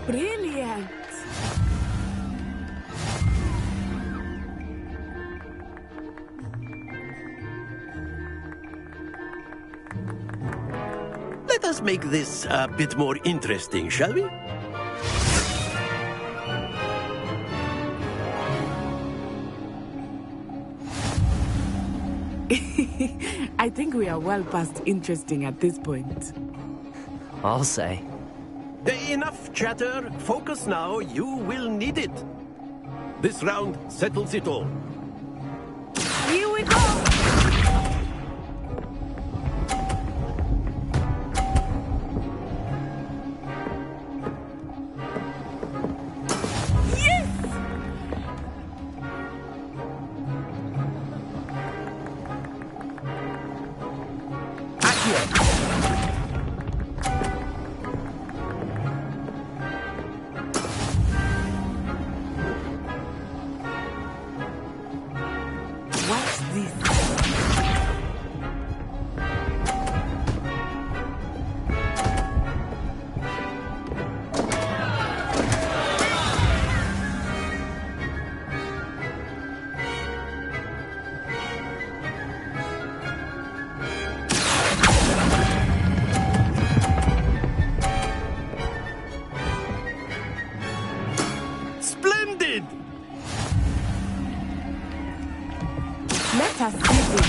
Brilliant. Let us make this a bit more interesting, shall we? I think we are well past interesting at this point. I'll say. Enough chatter. Focus now. You will need it. This round settles it all. Here we go! Watch this. Splendid! Let us see this.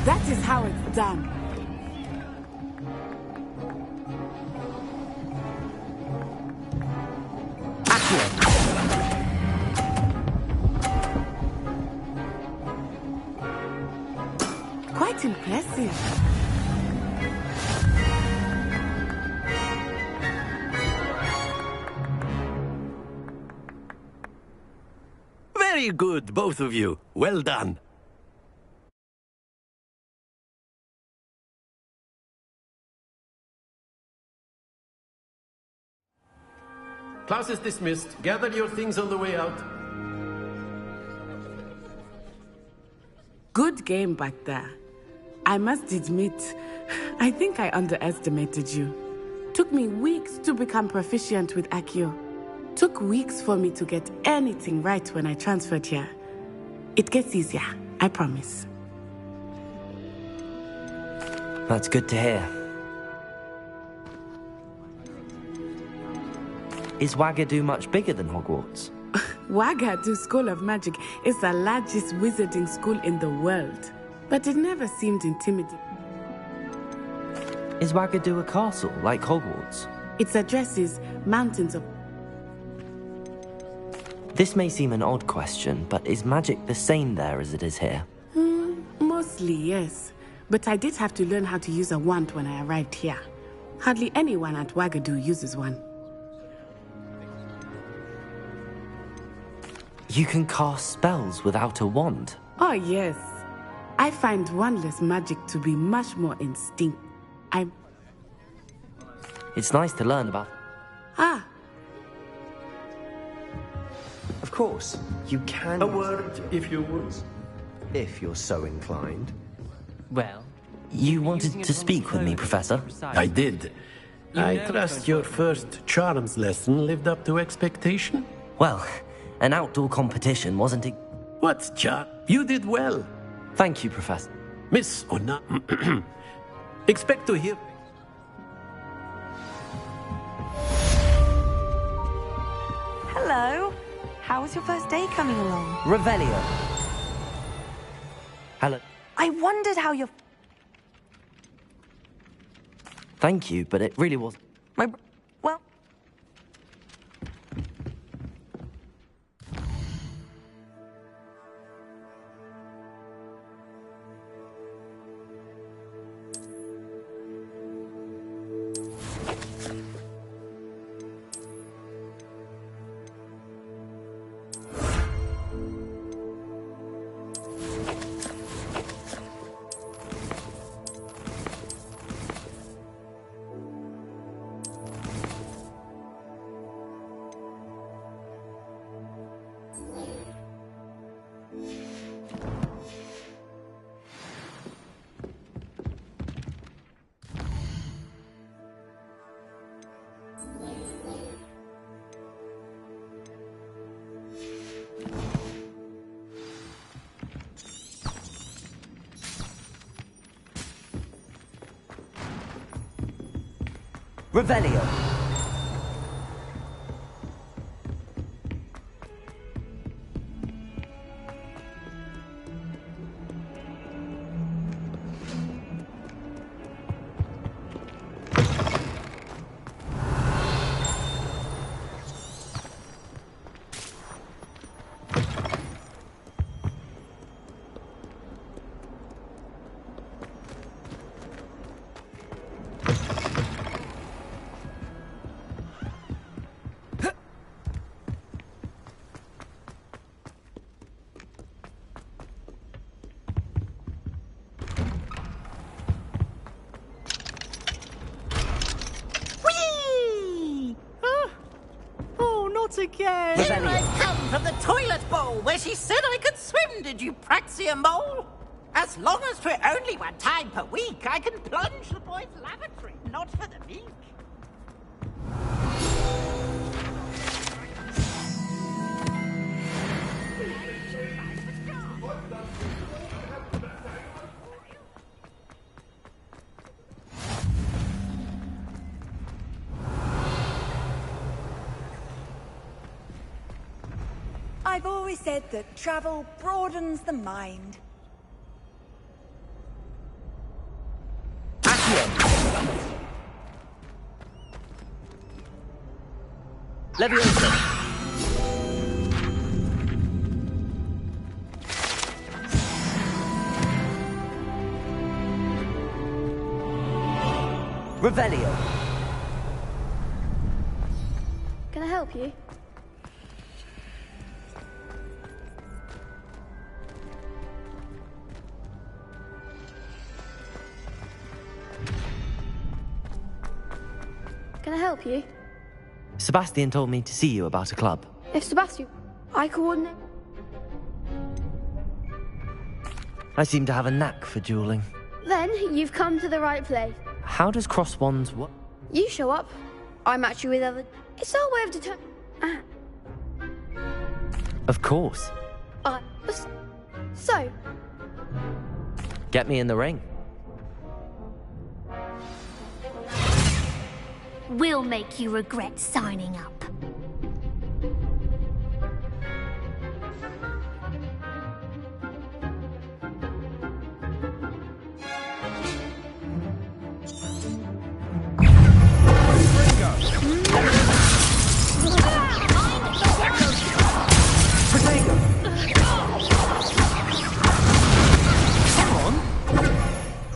That is how it's done. Quite impressive. Very good, both of you. Well done. Class is dismissed. Gather your things on the way out. Good game back there. I must admit, I think I underestimated you. Took me weeks to become proficient with Accio. Took weeks for me to get anything right when I transferred here. It gets easier, I promise. That's good to hear. Is Wagadu much bigger than Hogwarts? Wagadu School of Magic is the largest wizarding school in the world, but it never seemed intimidating. Is Wagadu a castle, like Hogwarts? Its address is Mountains of... This may seem an odd question, but is magic the same there as it is here? Mostly, yes. But I did have to learn how to use a wand when I arrived here. Hardly anyone at Wagadu uses one. You can cast spells without a wand? Oh, yes. I find wandless magic to be much more instinct. It's nice to learn about... Ah. Of course, you can... A word, if you would. If you're so inclined. Well... You wanted to speak with me, Professor? I did. I trust your first charms lesson lived up to expectation? Well, an outdoor competition, wasn't it? What's You did well. Thank you, Professor. Miss Ona... Expect to hear... Hello. How was your first day coming along? Revelio. Hello. I wondered how your... Thank you, but it really was... Well... Revelio. Again. Here I come from the toilet bowl where she said I could swim, did you Praxia mole? As long as for only one time per week, I can plunge the boys' lavatory, not for the meek. I've always said that travel broadens the mind. Leviosa. Revelio. Can I help you? Can I help you? Sebastian told me to see you about a club. If Sebastian, I coordinate. I seem to have a knack for dueling. Then you've come to the right place. How does cross wands work? You show up, I match you with other. It's our way of determining. Of course. So. Get me in the ring. We'll make you regret signing up.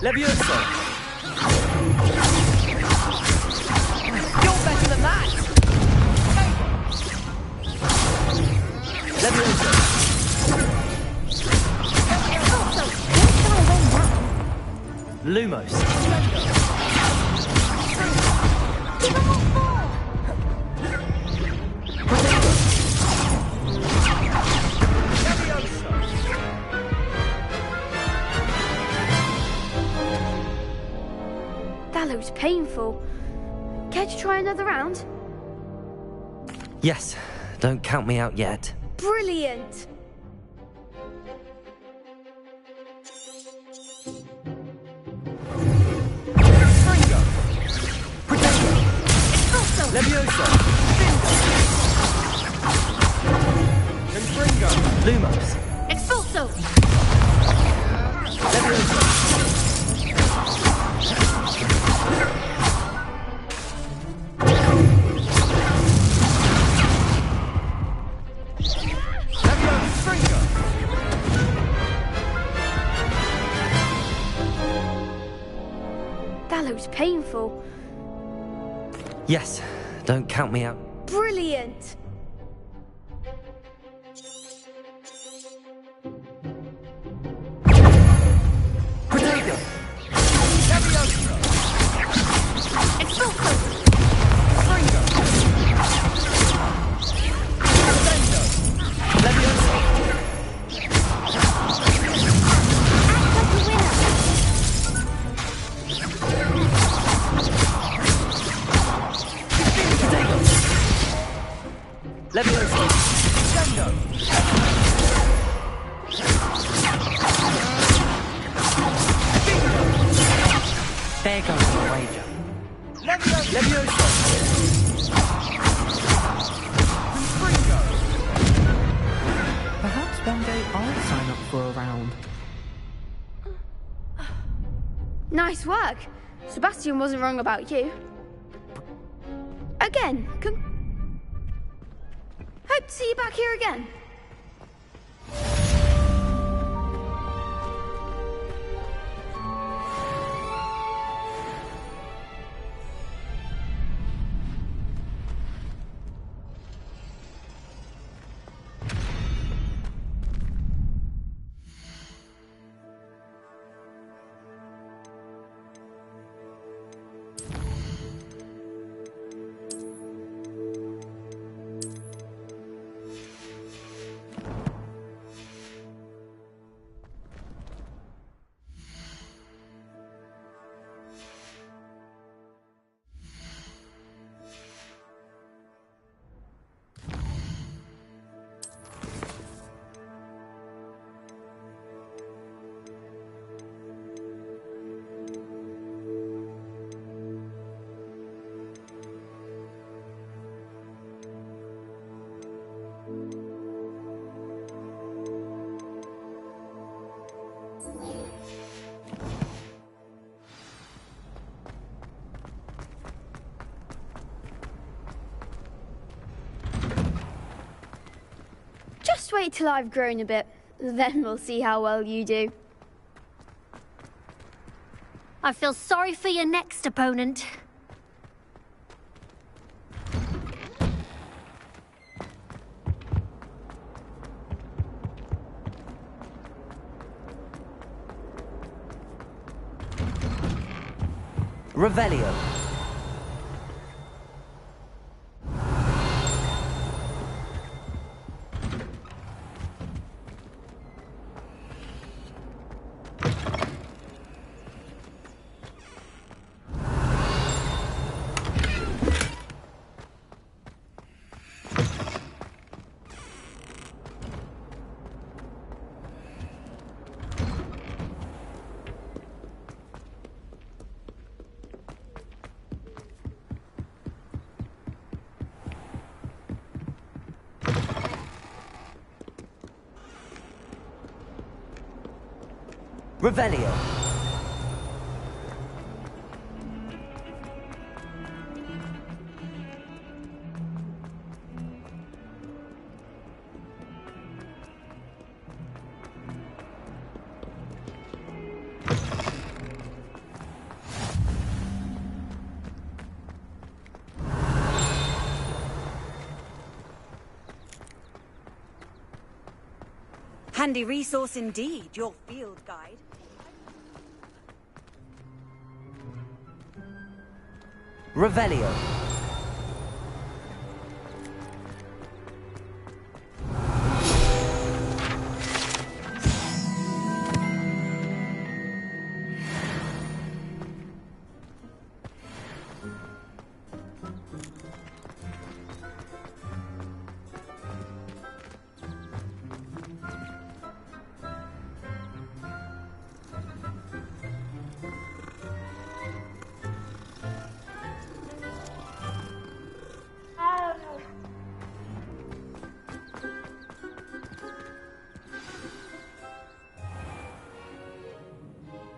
Leviosa. You're better than that! Leviosa. Lumos. That looks painful. Care to try another round? Yes. Don't count me out yet. Brilliant! Leviosa. Confringo. Lumos. Expulso. Leviosa. most painful. Yes, don't count me out. Brilliant! Protego! Expulso! Levioso! There goes the wager. Levioso! Perhaps one day I'll sign up for a round. Nice work. Sebastian wasn't wrong about you. Again, hope to see you back here again. Just wait till I've grown a bit, then we'll see how well you do. I feel sorry for your next opponent. Revelio. Revelio. Handy resource indeed, your field guide. Revelio.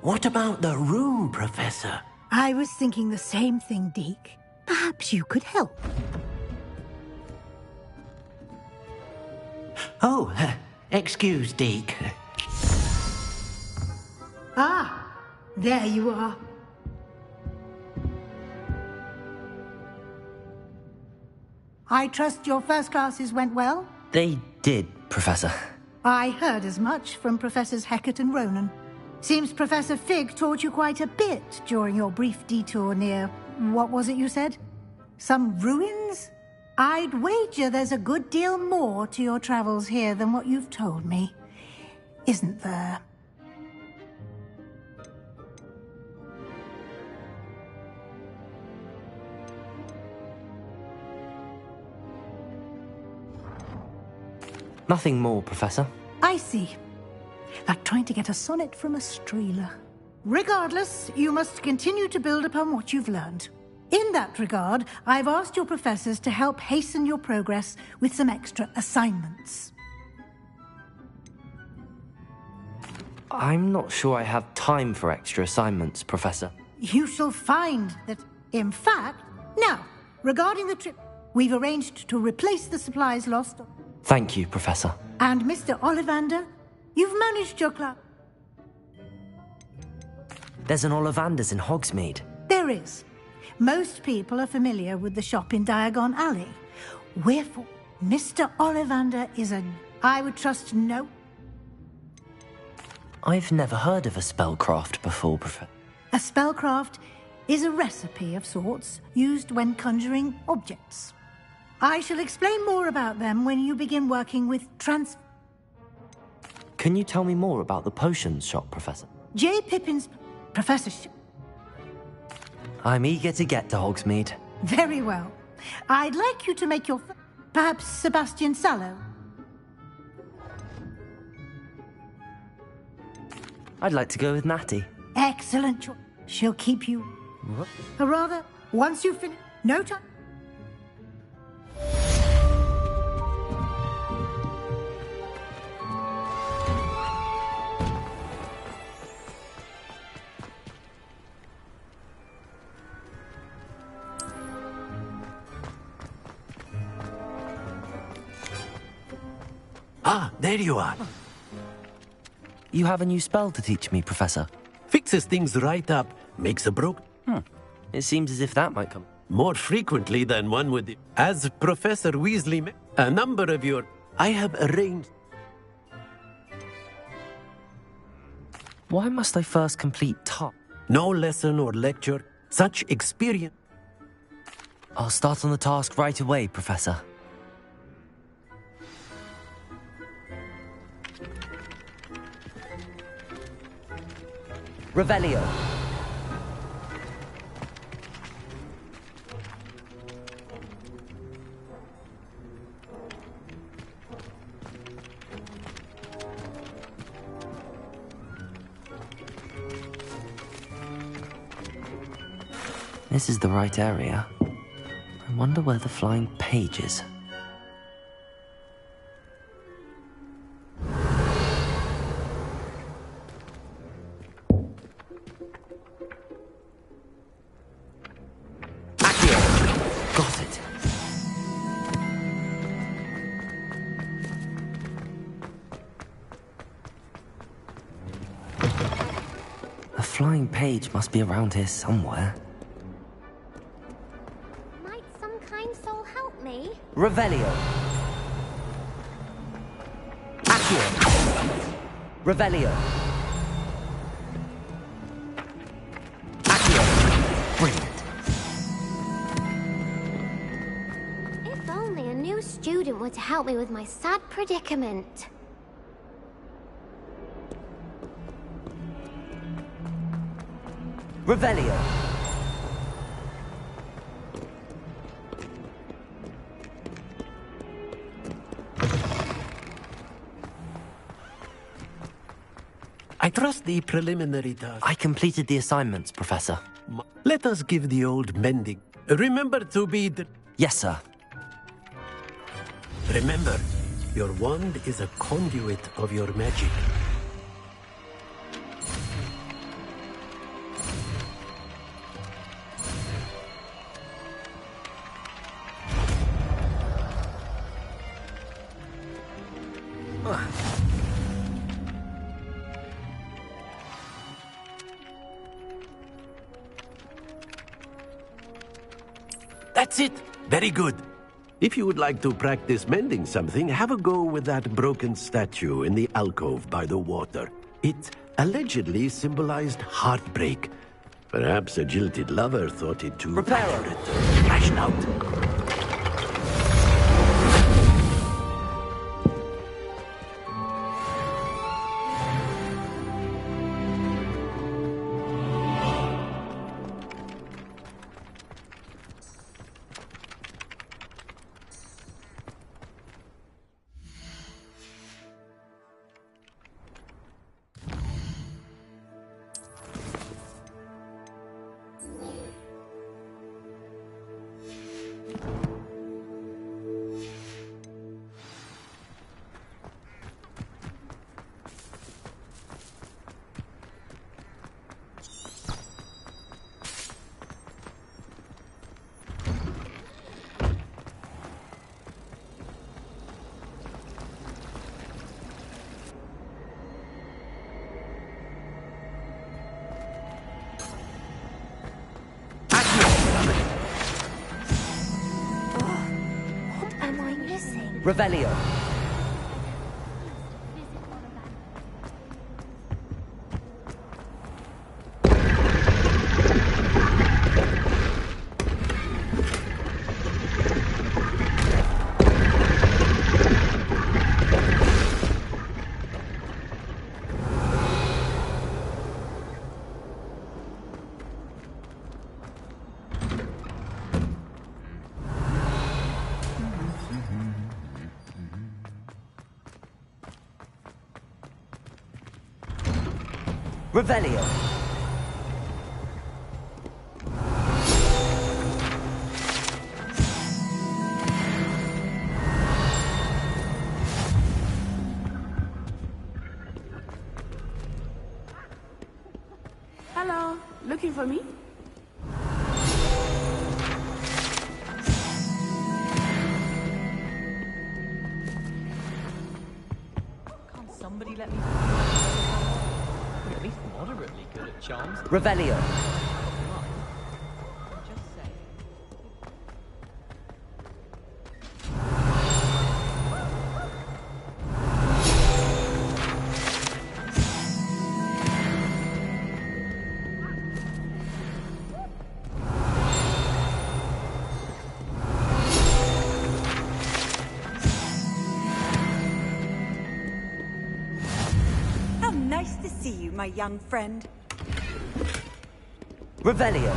What about the room, Professor? I was thinking the same thing, Deke. Perhaps you could help. Oh, excuse, Deke. Ah, there you are. I trust your first classes went well? They did, Professor. I heard as much from Professors Hecat and Ronan. Seems Professor Fig taught you quite a bit during your brief detour near... what was it you said? Some ruins? I'd wager there's a good deal more to your travels here than what you've told me. Isn't there? Nothing more, Professor. I see. Like trying to get a sonnet from a streeler. Regardless, you must continue to build upon what you've learned. In that regard, I've asked your professors to help hasten your progress with some extra assignments. I'm not sure I have time for extra assignments, Professor. You shall find that, in fact... Now, regarding the trip, we've arranged to replace the supplies lost... Thank you, Professor. And Mr. Ollivander, you've managed your class. There's an Ollivander's in Hogsmeade. There is. Most people are familiar with the shop in Diagon Alley. Wherefore, Mr. Ollivander is a... I would trust no... I've never heard of a spellcraft before, Professor. A spellcraft is a recipe of sorts used when conjuring objects. I shall explain more about them when you begin working with Can you tell me more about the potions shop, Professor? J. Pippin's professorship. I'm eager to get to Hogsmeade. Very well. I'd like you to make your... Perhaps Sebastian Sallow? I'd like to go with Natty. Excellent choice. She'll keep you... What? Or rather, once you finish... No time... Ah, there you are. You have a new spell to teach me, Professor. Fixes things right up, makes a broke... It seems as if that might come... More frequently than one would... As Professor Weasley... A number of your... I have arranged... Why must I first complete top? No lesson or lecture. Such experience... I'll start on the task right away, Professor. Revelio. This is the right area. I wonder where the flying page is. Got it. A flying page must be around here somewhere. Might some kind soul help me? Revelio. Accio. Revelio. Accio. Brilliant. If only a new student were to help me with my sad predicament. Revelio. I trust the preliminary task. I completed the assignments, Professor. Let us give the old mending. Remember to be... Yes, sir. Remember, your wand is a conduit of your magic. That's it. Very good. If you would like to practice mending something, have a go with that broken statue in the alcove by the water. It allegedly symbolized heartbreak. Perhaps a jilted lover thought it too accurate. Lashed out. Revelio. Revelio. Hello, looking for me? Can't somebody let me... At least moderately good at charms. Revelio. Just say. How nice to see you, my young friend. Revelio.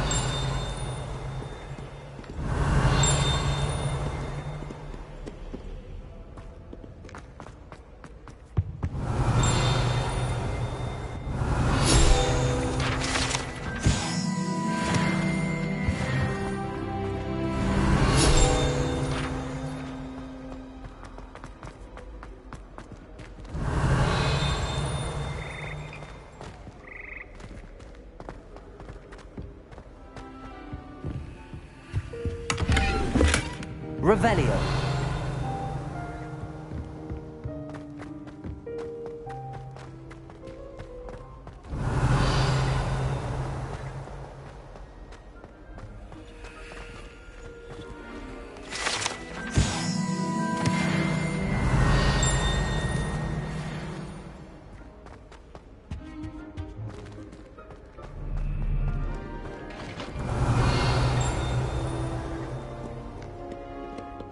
Revelio.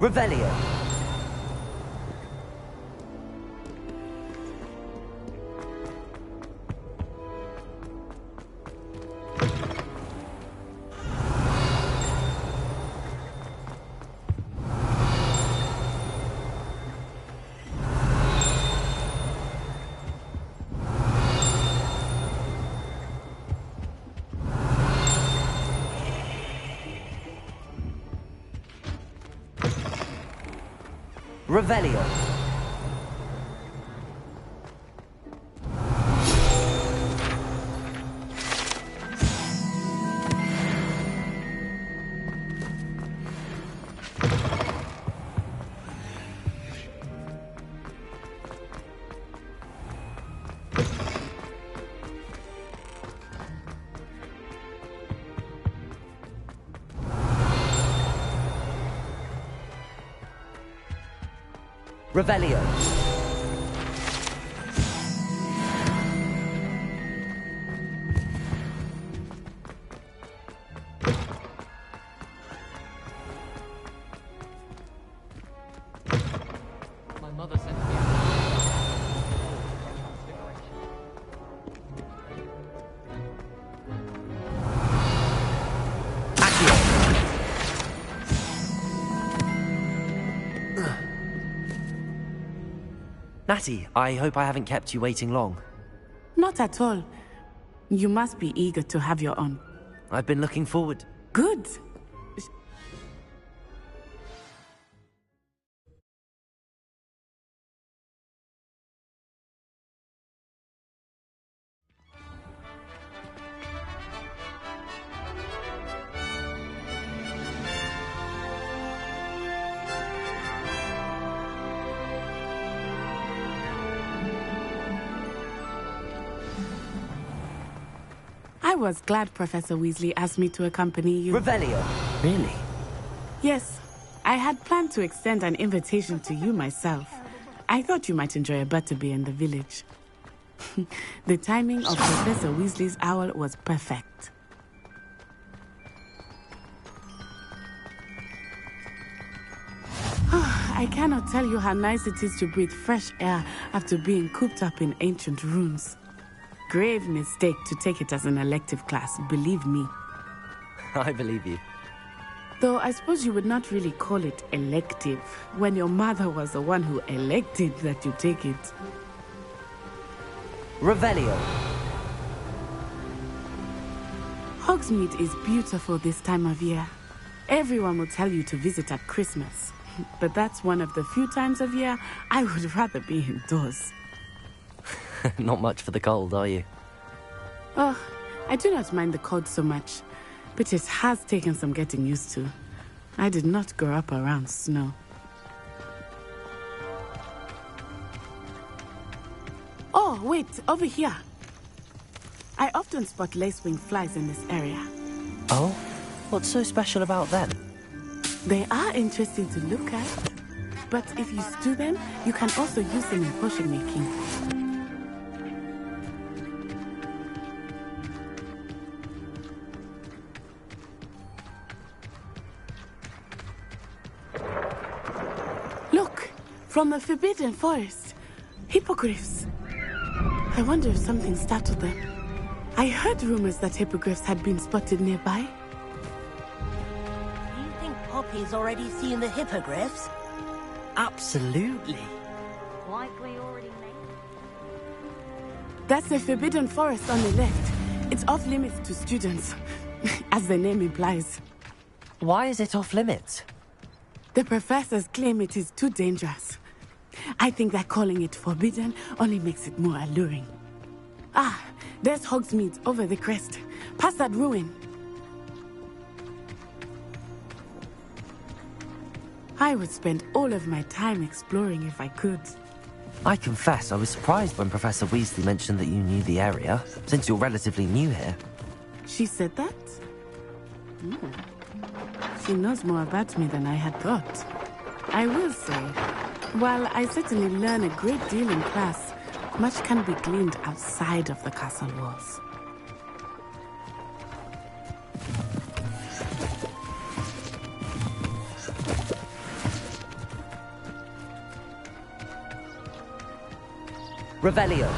Revelio. Revelio. Revelio. My mother sent me. Natty, I hope I haven't kept you waiting long. Not at all. You must be eager to have your own. I've been looking forward. Good. I was glad Professor Weasley asked me to accompany you. Revelio. Really? Yes. I had planned to extend an invitation to you myself. I thought you might enjoy a butterbeer in the village. The timing of Professor Weasley's owl was perfect. I cannot tell you how nice it is to breathe fresh air after being cooped up in ancient ruins. Grave mistake to take it as an elective class, believe me. I believe you. Though I suppose you would not really call it elective when your mother was the one who elected that you take it. Revelio. Hogsmeade is beautiful this time of year. Everyone will tell you to visit at Christmas. But that's one of the few times of year I would rather be indoors. Not much for the cold, are you? Oh, I do not mind the cold so much, but it has taken some getting used to. I did not grow up around snow. Oh, wait, over here. I often spot lacewing flies in this area. Oh? What's so special about them? They are interesting to look at, but if you stew them, you can also use them in potion making. Look, from the Forbidden Forest, hippogriffs. I wonder if something startled them. I heard rumors that hippogriffs had been spotted nearby. Do you think Poppy's already seen the hippogriffs? Absolutely. Like we already made. That's the Forbidden Forest on the left. It's off limits to students, as the name implies. Why is it off limits? The professors claim it is too dangerous. I think that calling it forbidden only makes it more alluring. Ah, there's Hogsmeade over the crest. Past that ruin. I would spend all of my time exploring if I could. I confess I was surprised when Professor Weasley mentioned that you knew the area, since you're relatively new here. She said that? She knows more about me than I had thought. I will say, while I certainly learn a great deal in class, much can be gleaned outside of the castle walls. Revelio.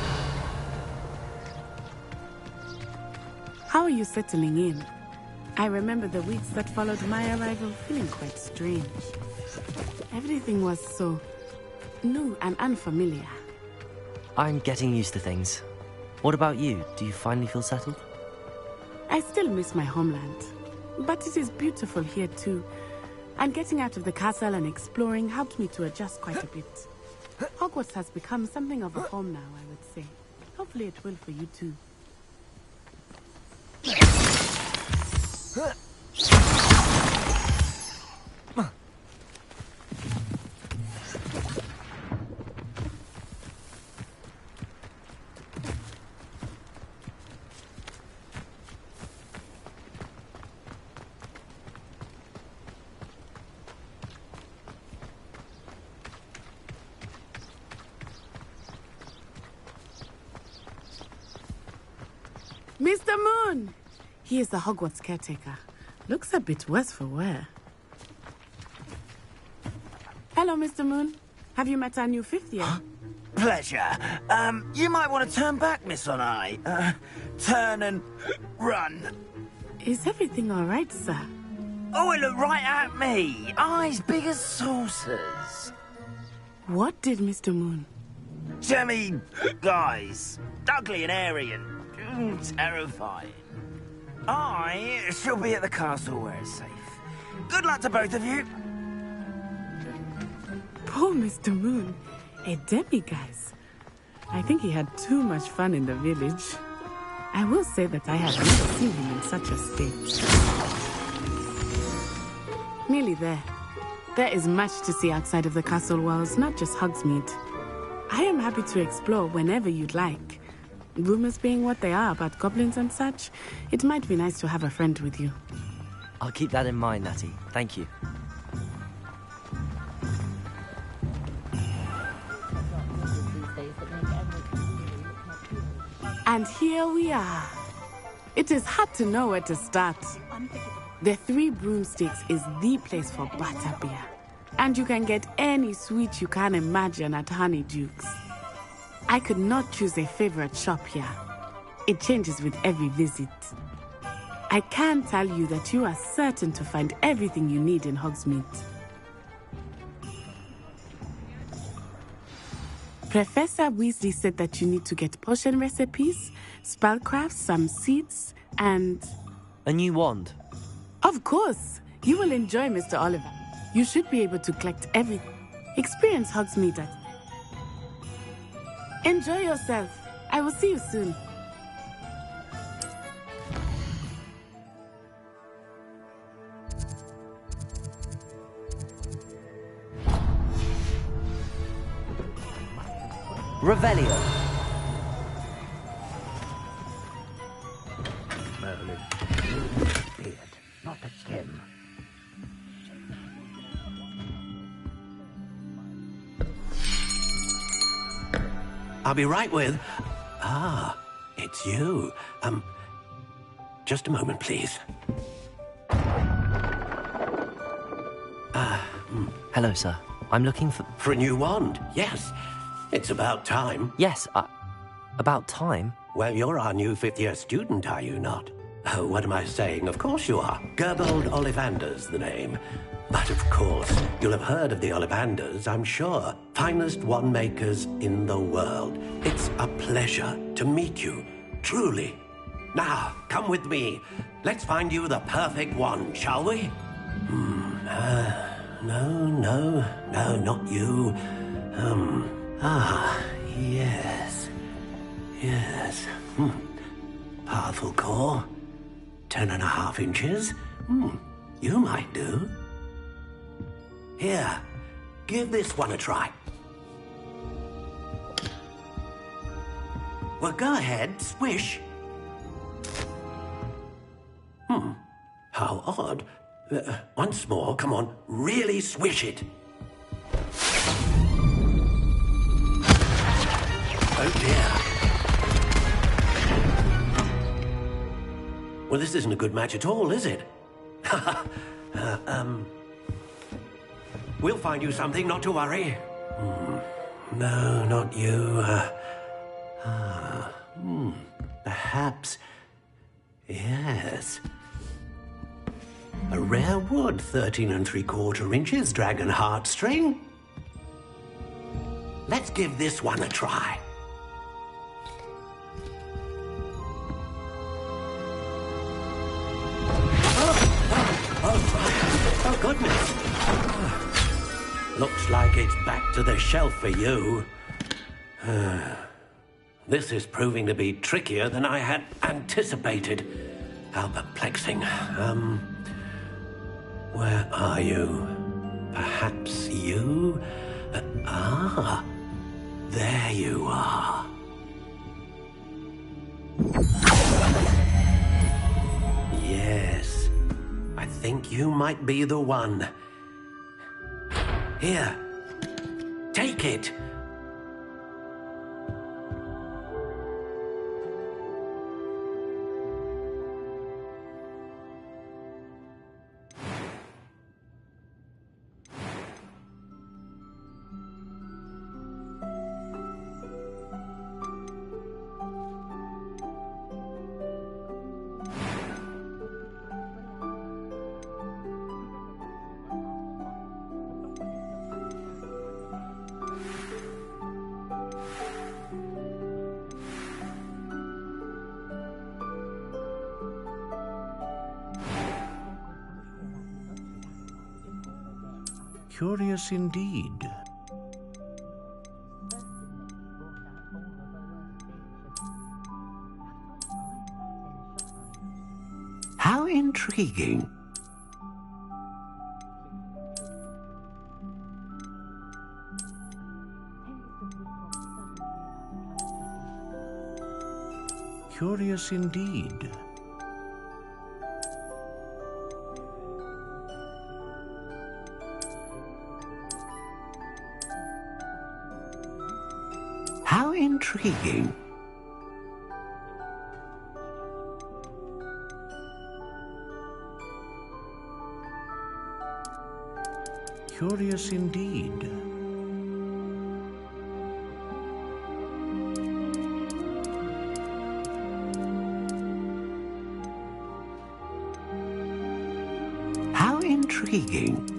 How are you settling in? I remember the weeks that followed my arrival feeling quite strange. Everything was so new and unfamiliar. I'm getting used to things. What about you? Do you finally feel settled? I still miss my homeland, but it is beautiful here too. And getting out of the castle and exploring helped me to adjust quite a bit. Hogwarts has become something of a home now, I would say. Hopefully it will for you too. Mr. Moon! He is the Hogwarts caretaker. Looks a bit worse for wear. Hello, Mr. Moon. Have you met our new 5th year? Pleasure. You might want to turn back, Miss Onai. Turn and run. Is everything all right, sir? Oh, it looked right at me. Eyes big as saucers. What did Mr. Moon? Jemmy, guys. Ugly and airy and terrifying. I shall be at the castle where it's safe. Good luck to both of you. Poor Mr. Moon. A demiguise. I think he had too much fun in the village. I will say that I have never seen him in such a state. Nearly there. There is much to see outside of the castle walls, not just Hogsmeade. I am happy to explore whenever you'd like. Rumors being what they are about goblins and such, it might be nice to have a friend with you. I'll keep that in mind, Natty. Thank you. And here we are. It is hard to know where to start. The Three Broomsticks is the place for butterbeer. And you can get any sweet you can imagine at Honeydukes. I could not choose a favorite shop here. It changes with every visit. I can tell you that you are certain to find everything you need in Hogsmeade. Professor Weasley said that you need to get potion recipes, spellcrafts, some seeds, and... a new wand. Of course! You will enjoy Mr. Oliver. You should be able to collect everything. Experience Hogsmeade. Enjoy yourself. I will see you soon. Revelio. Merlin. Beard, not a skin. I'll be right with... Ah, it's you. Just a moment, please. Hello, sir. I'm looking for... For a new wand, yes. It's about time. Yes, about time? Well, you're our new 5th year student, are you not? Oh, what am I saying? Of course you are. Gerbold Ollivander's the name. But of course, you'll have heard of the Ollivanders, I'm sure. Finest wand makers in the world. It's a pleasure to meet you, truly. Now, come with me. Let's find you the perfect wand, shall we? No, not you. Yes. Powerful core. 10.5 inches. You might do. Here, give this one a try. Well, go ahead, swish. How odd. Once more, come on, really swish it. Oh dear. Well, this isn't a good match at all, is it? We'll find you something, not to worry. No, not you. Perhaps... Yes. A rare wood, 13 3/4 inches, dragon heartstring. Let's give this one a try. Oh, goodness. Looks like it's back to the shelf for you. This is proving to be trickier than I had anticipated. How perplexing. Where are you? Perhaps you? There you are. Yes, I think you might be the one. Here, take it. Curious indeed. How intriguing. Curious indeed. How intriguing. Curious indeed. How intriguing.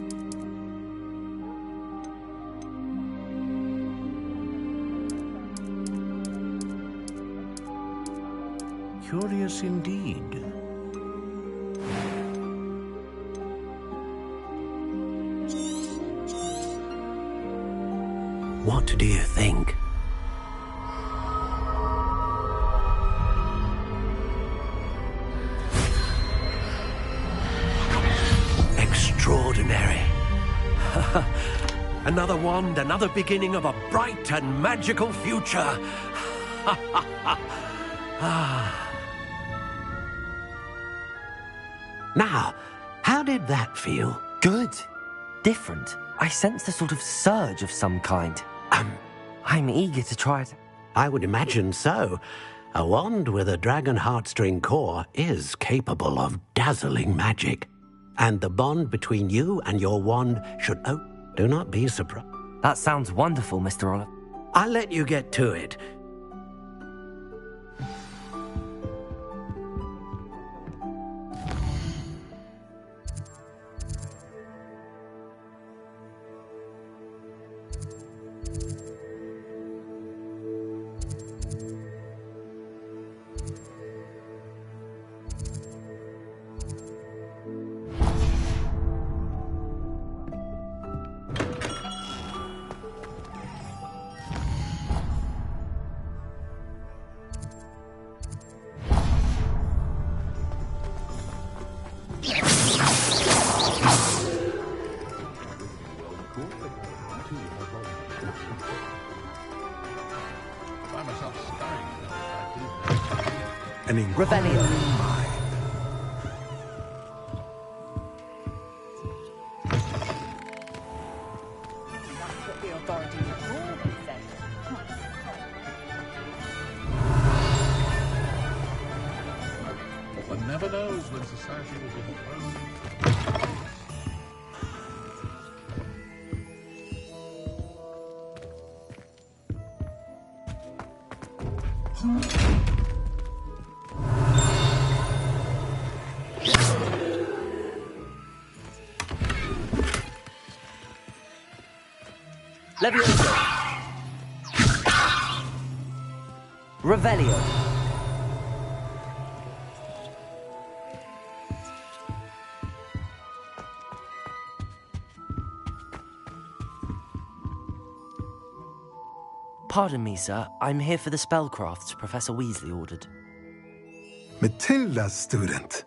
Curious indeed. What do you think? Extraordinary. Another wand, another beginning of a bright and magical future. Now, how did that feel? Good. Different. I sensed a sort of surge of some kind. I'm eager to try it. I would imagine so. A wand with a dragon heartstring core is capable of dazzling magic. And the bond between you and your wand should... Oh, do not be surprised. That sounds wonderful, Mr. Olive. I'll let you get to it. Revelio. One never knows when society will be thrown. Levioso. Revelio. Pardon me, sir. I'm here for the spellcrafts Professor Weasley ordered. Matilda's student.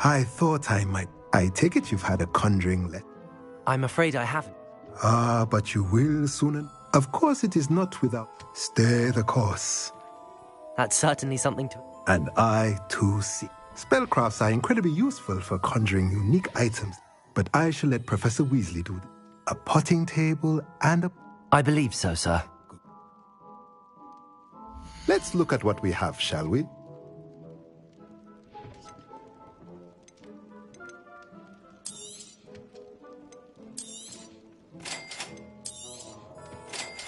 I thought I might... I take it you've had a conjuring lesson. I'm afraid I haven't. Ah, but you will soon. Of course it is not without. Stay the course. That's certainly something to... And I, too, see. Spellcrafts are incredibly useful for conjuring unique items, but I shall let Professor Weasley do them. A potting table and a... I believe so, sir. Let's look at what we have, shall we?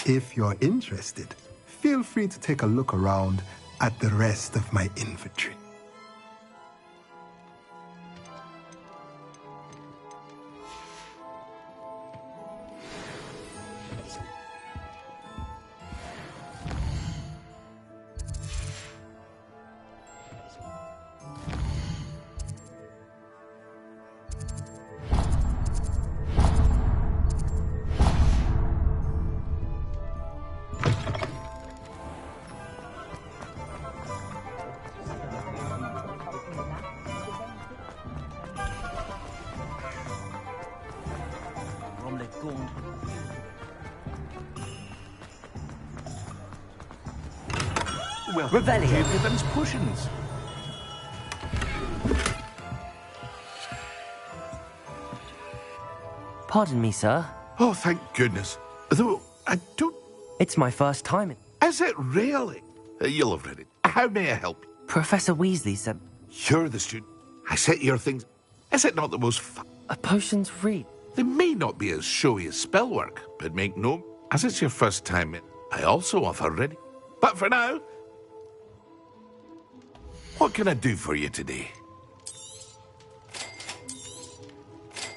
If you're interested, feel free to take a look around at the rest of my inventory. Welcome Revelio. to Evans Potions. Pardon me, sir. Oh, thank goodness. Though, I don't... It's my first time in... Is it really? You'll have read it. How may I help you? Professor Weasley said... You're the student. I set your things... Is it not the most fun? A potion's read. They may not be as showy as spellwork, but make no... As it's your first time in, I also offer ready. But for now... What can I do for you today?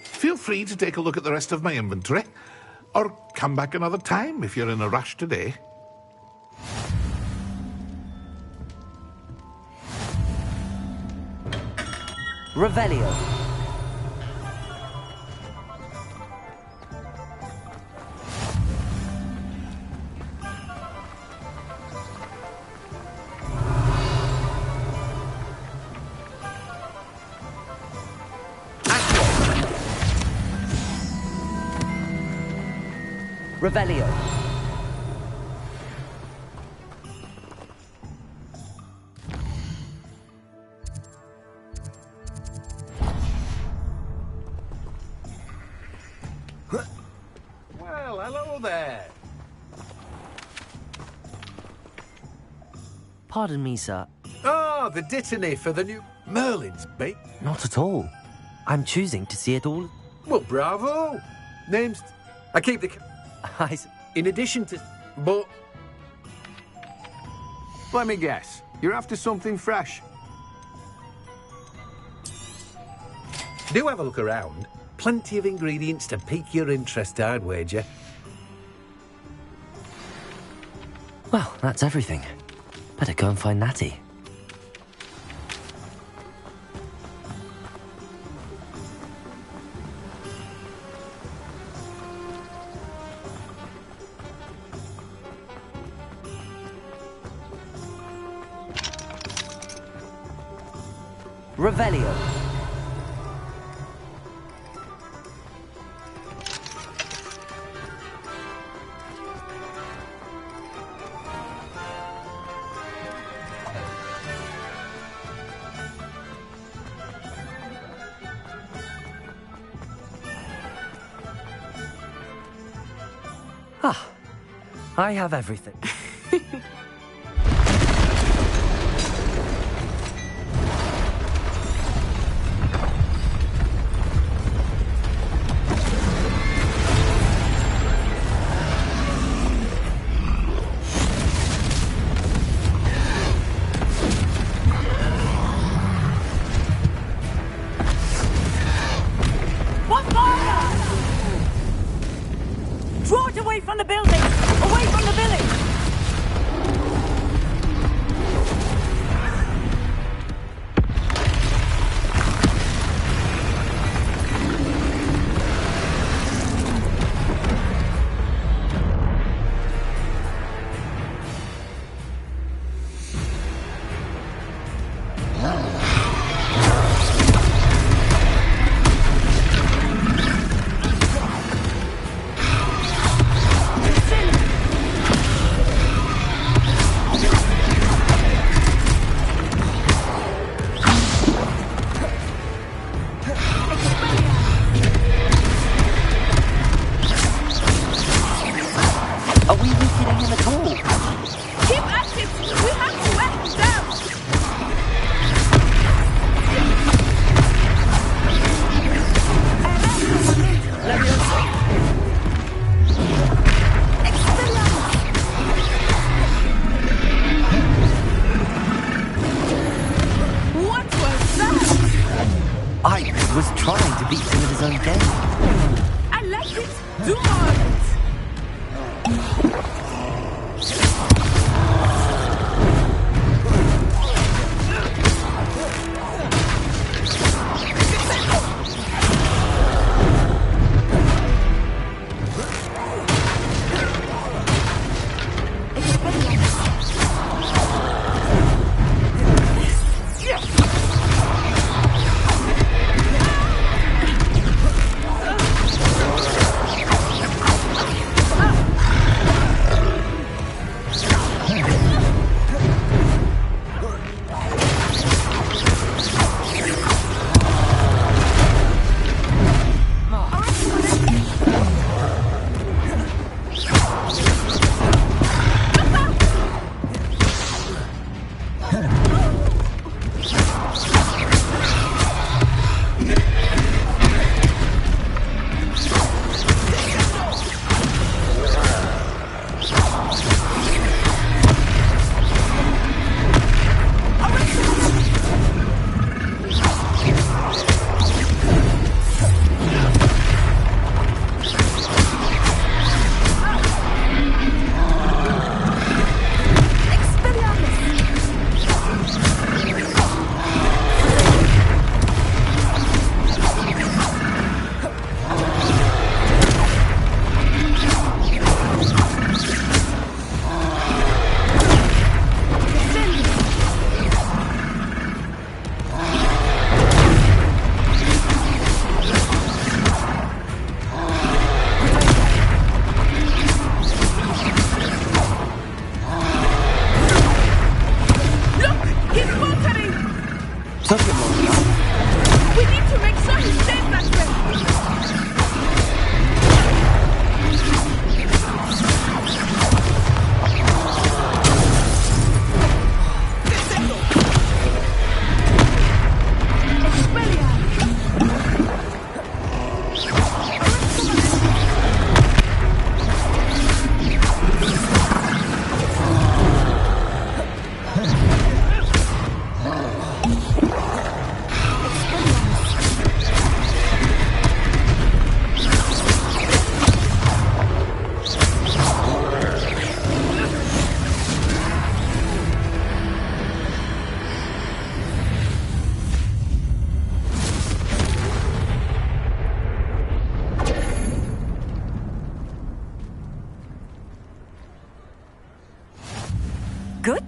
Feel free to take a look at the rest of my inventory, or come back another time if you're in a rush today. Revelio. Revelio. Well, hello there. Pardon me, sir. Ah, the dittany for the new Merlin's bait. Not at all. I'm choosing to see it all. Well, bravo. Name's... I keep the... In addition to... But... Let me guess. You're after something fresh. Do have a look around. Plenty of ingredients to pique your interest, I'd wager. Well, that's everything. Better go and find Natty. Revelio. Ah, I have everything. What fire? Draw it away from the building! Away from the village! Are we weakening him at all? Keep active! We have to wear him down! What was that? I was trying to beat him at his own game. I like it! Do more of it!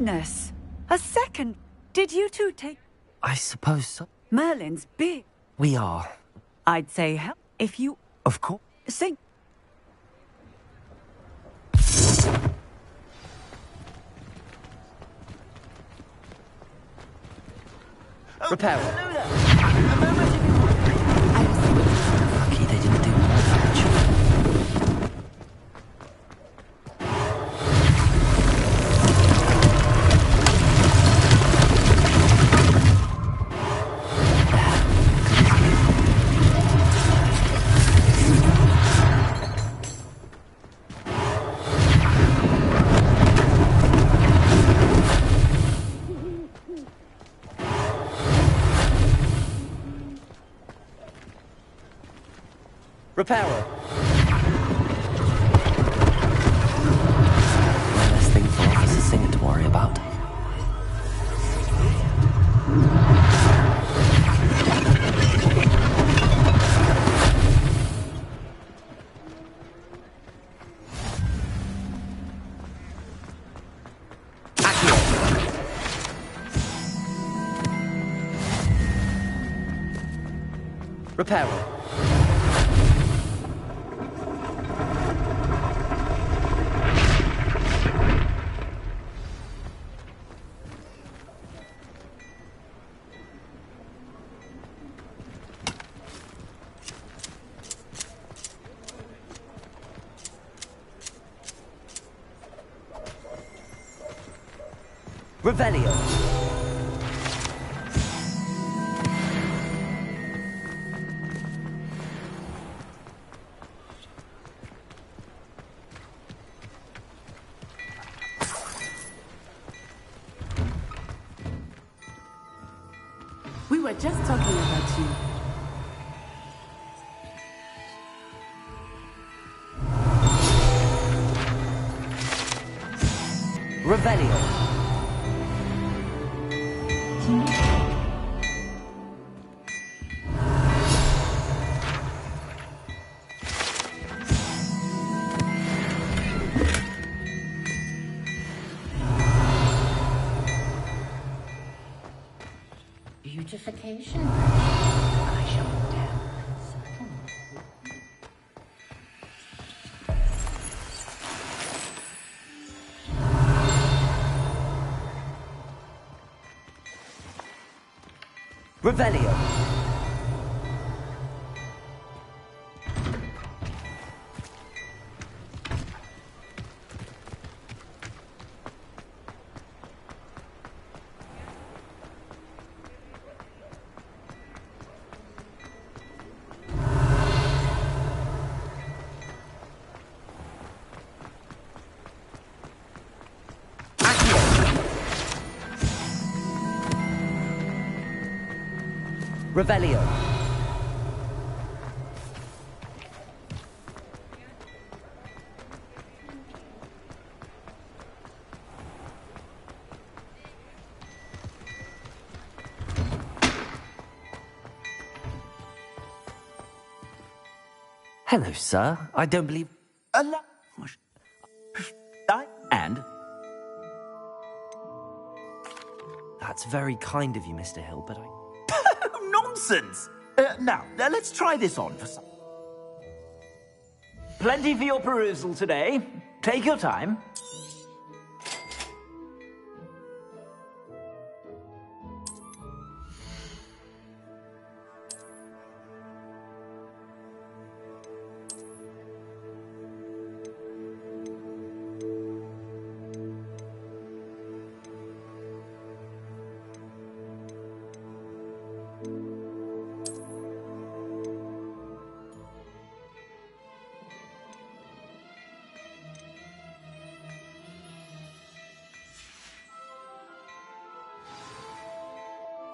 goodness! A second. Did you two take... I suppose so. Merlin's big. We are. I'd say help if you... Of course. Sing. Repairer. Lucky they didn't do more damage. Repairer. One less thing for Officer Singer to worry about. Repairer. Revelio. We were just talking about you. Revelio. Beautification. I shall endeavor. Revelio. Revelio. Hello, sir. I don't believe... And? That's very kind of you, Mr. Hill, but I... Nonsense! Now, let's try this on for some... Plenty for your perusal today. Take your time.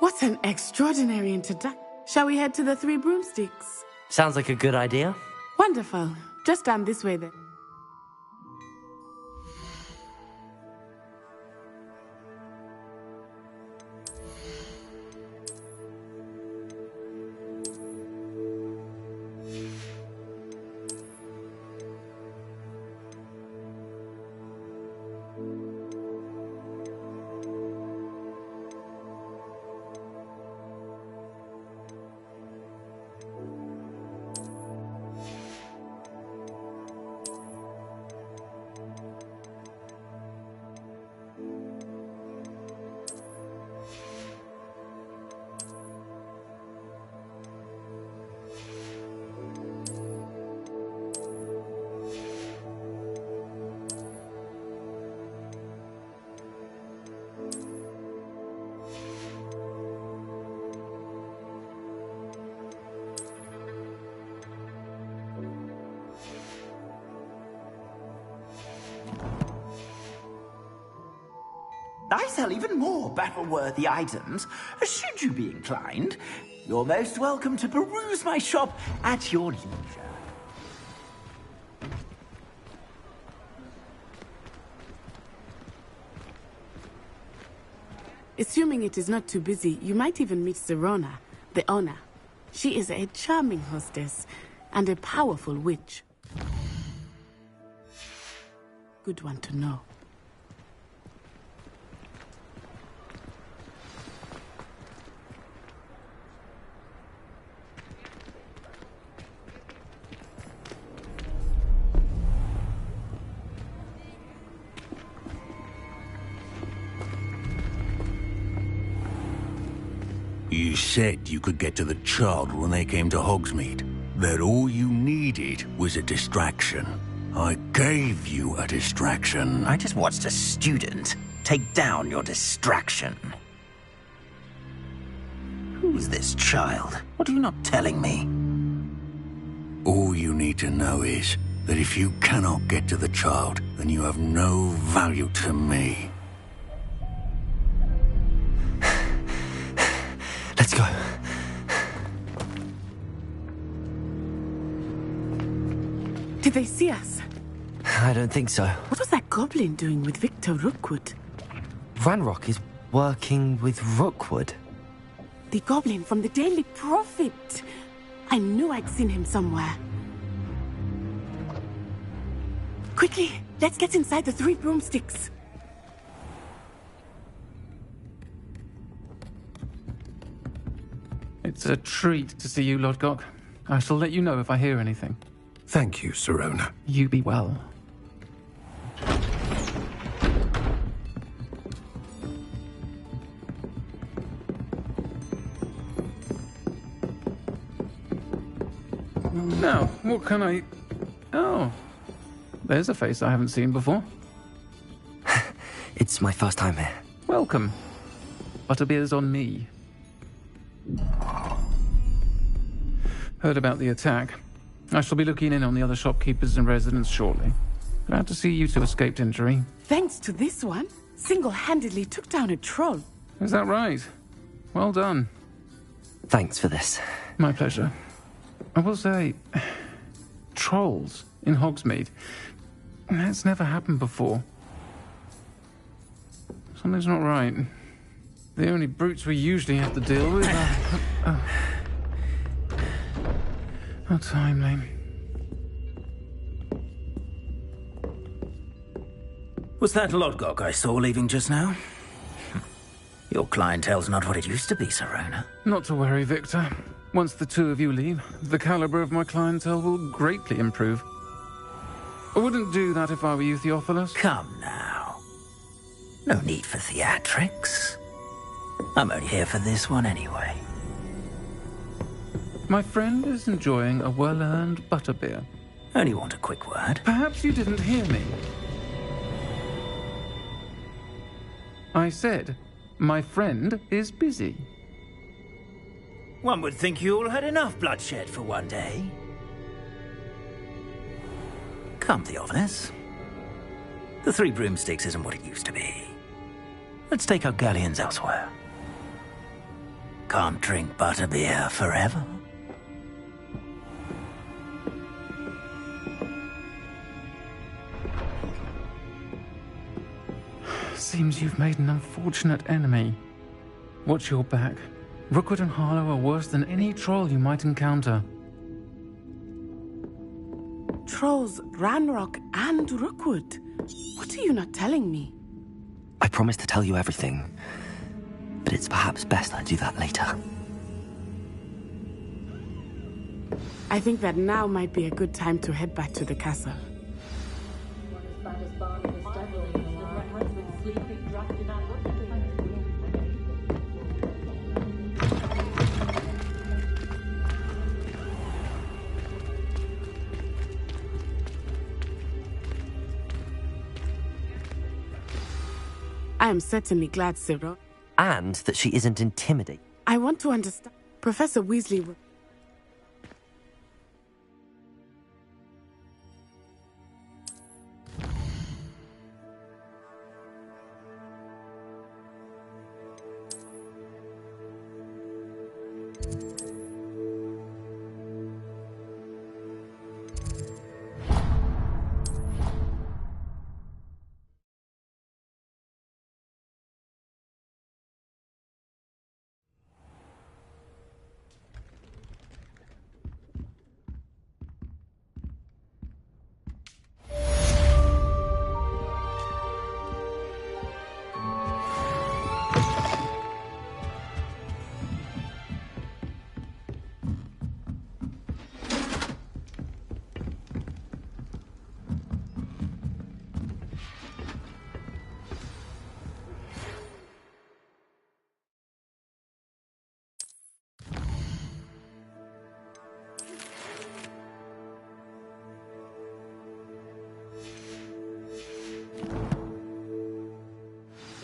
What an extraordinary introduction. Shall we head to the Three Broomsticks? Sounds like a good idea. Wonderful. Just stand this way then. sell even more battle-worthy items, should you be inclined. You're most welcome to peruse my shop at your leisure. Assuming it is not too busy, you might even meet Sirona, the owner. She is a charming hostess and a powerful witch. Good one to know. You said you could get to the child when they came to Hogsmeade. That all you needed was a distraction. I gave you a distraction. I just watched a student take down your distraction. Who's this child? What are you not telling me? All you need to know is that if you cannot get to the child, then you have no value to me. Let's go. Did they see us? I don't think so. What was that goblin doing with Victor Rookwood? Ranrock is working with Rookwood. The goblin from the Daily Prophet. I knew I'd seen him somewhere. Quickly, let's get inside the 3 broomsticks. It's a treat to see you, Lodgok. I shall let you know if I hear anything. Thank you, Sirona. You be well. Now, what can I... Oh, there's a face I haven't seen before. It's my first time here. Welcome. Butterbeer's on me. Heard about the attack. I shall be looking in on the other shopkeepers and residents shortly. Glad to see you two escaped injury. Thanks to this one, single-handedly took down a troll. Is that right? Well done. Thanks for this. My pleasure. I will say, trolls in Hogsmeade. That's never happened before. Something's not right. The only brutes we usually have to deal with are... How timely. Was that Lodgok I saw leaving just now? Your clientele's not what it used to be, Sirona. Not to worry, Victor. Once the two of you leave, the caliber of my clientele will greatly improve. I wouldn't do that if I were you, Theophilus. Come now. No need for theatrics. I'm only here for this one anyway. My friend is enjoying a well-earned butterbeer. Only want a quick word. Perhaps you didn't hear me. I said, my friend is busy. One would think you all had enough bloodshed for one day. Come, Theophilus. The 3 broomsticks isn't what it used to be. Let's take our galleons elsewhere. Can't drink butterbeer forever. Seems you've made an unfortunate enemy. Watch your back. Rookwood and Harlow are worse than any troll you might encounter. Trolls, Ranrock, and Rookwood. What are you not telling me? I promised to tell you everything, but it's perhaps best I do that later. I think that now might be a good time to head back to the castle. I am certainly glad, Cyril. And that she isn't intimidated. I want to understand. Professor Weasley will...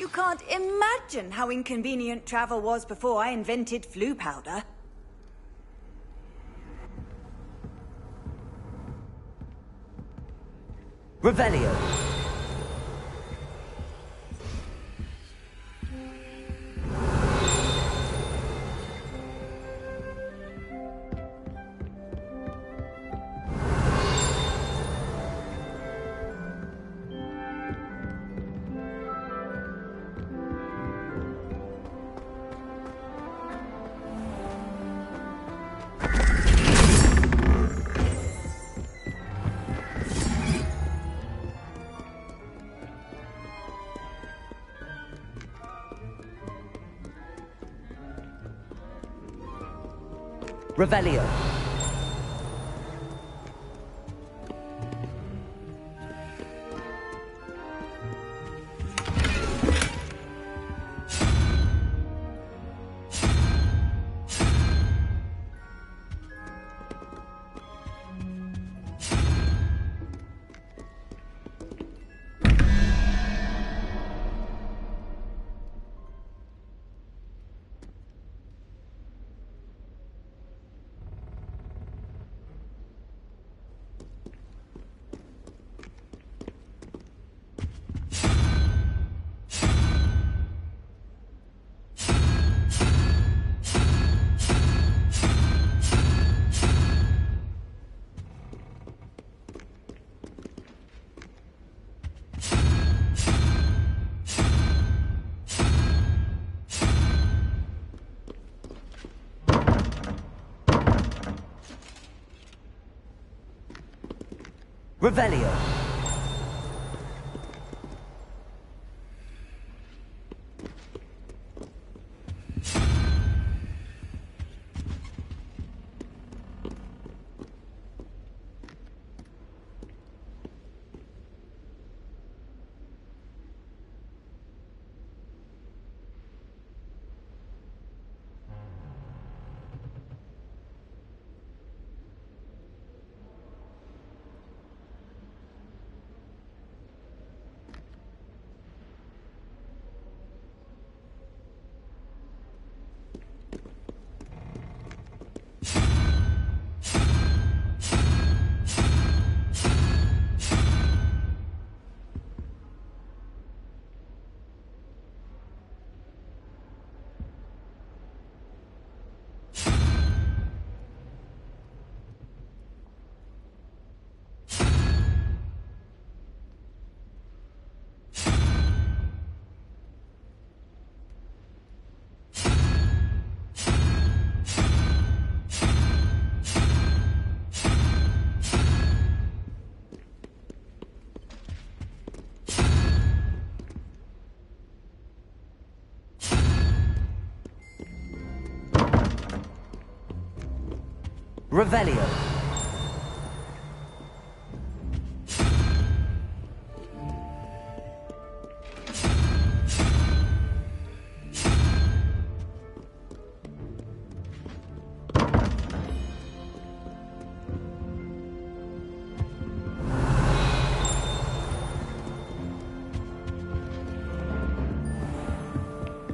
You can't imagine how inconvenient travel was before I invented flu powder. Revelio. Revelio. Revelio. Revelio.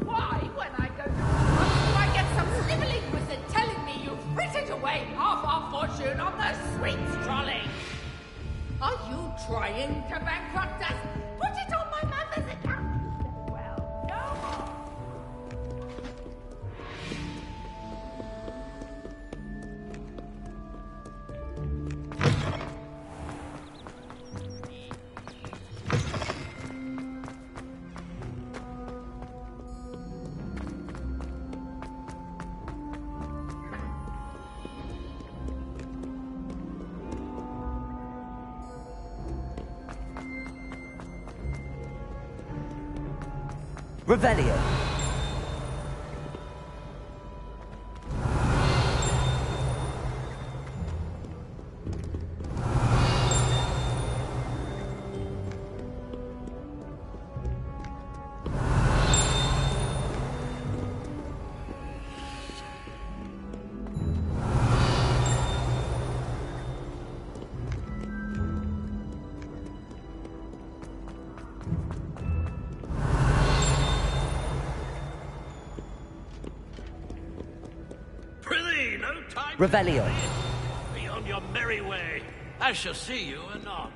Why, when I go to the do I get some snivelling wizard telling me you've frittered away half our fortune Revelio. Prithee, no time. Revelio. Be on your merry way. I shall see you anon.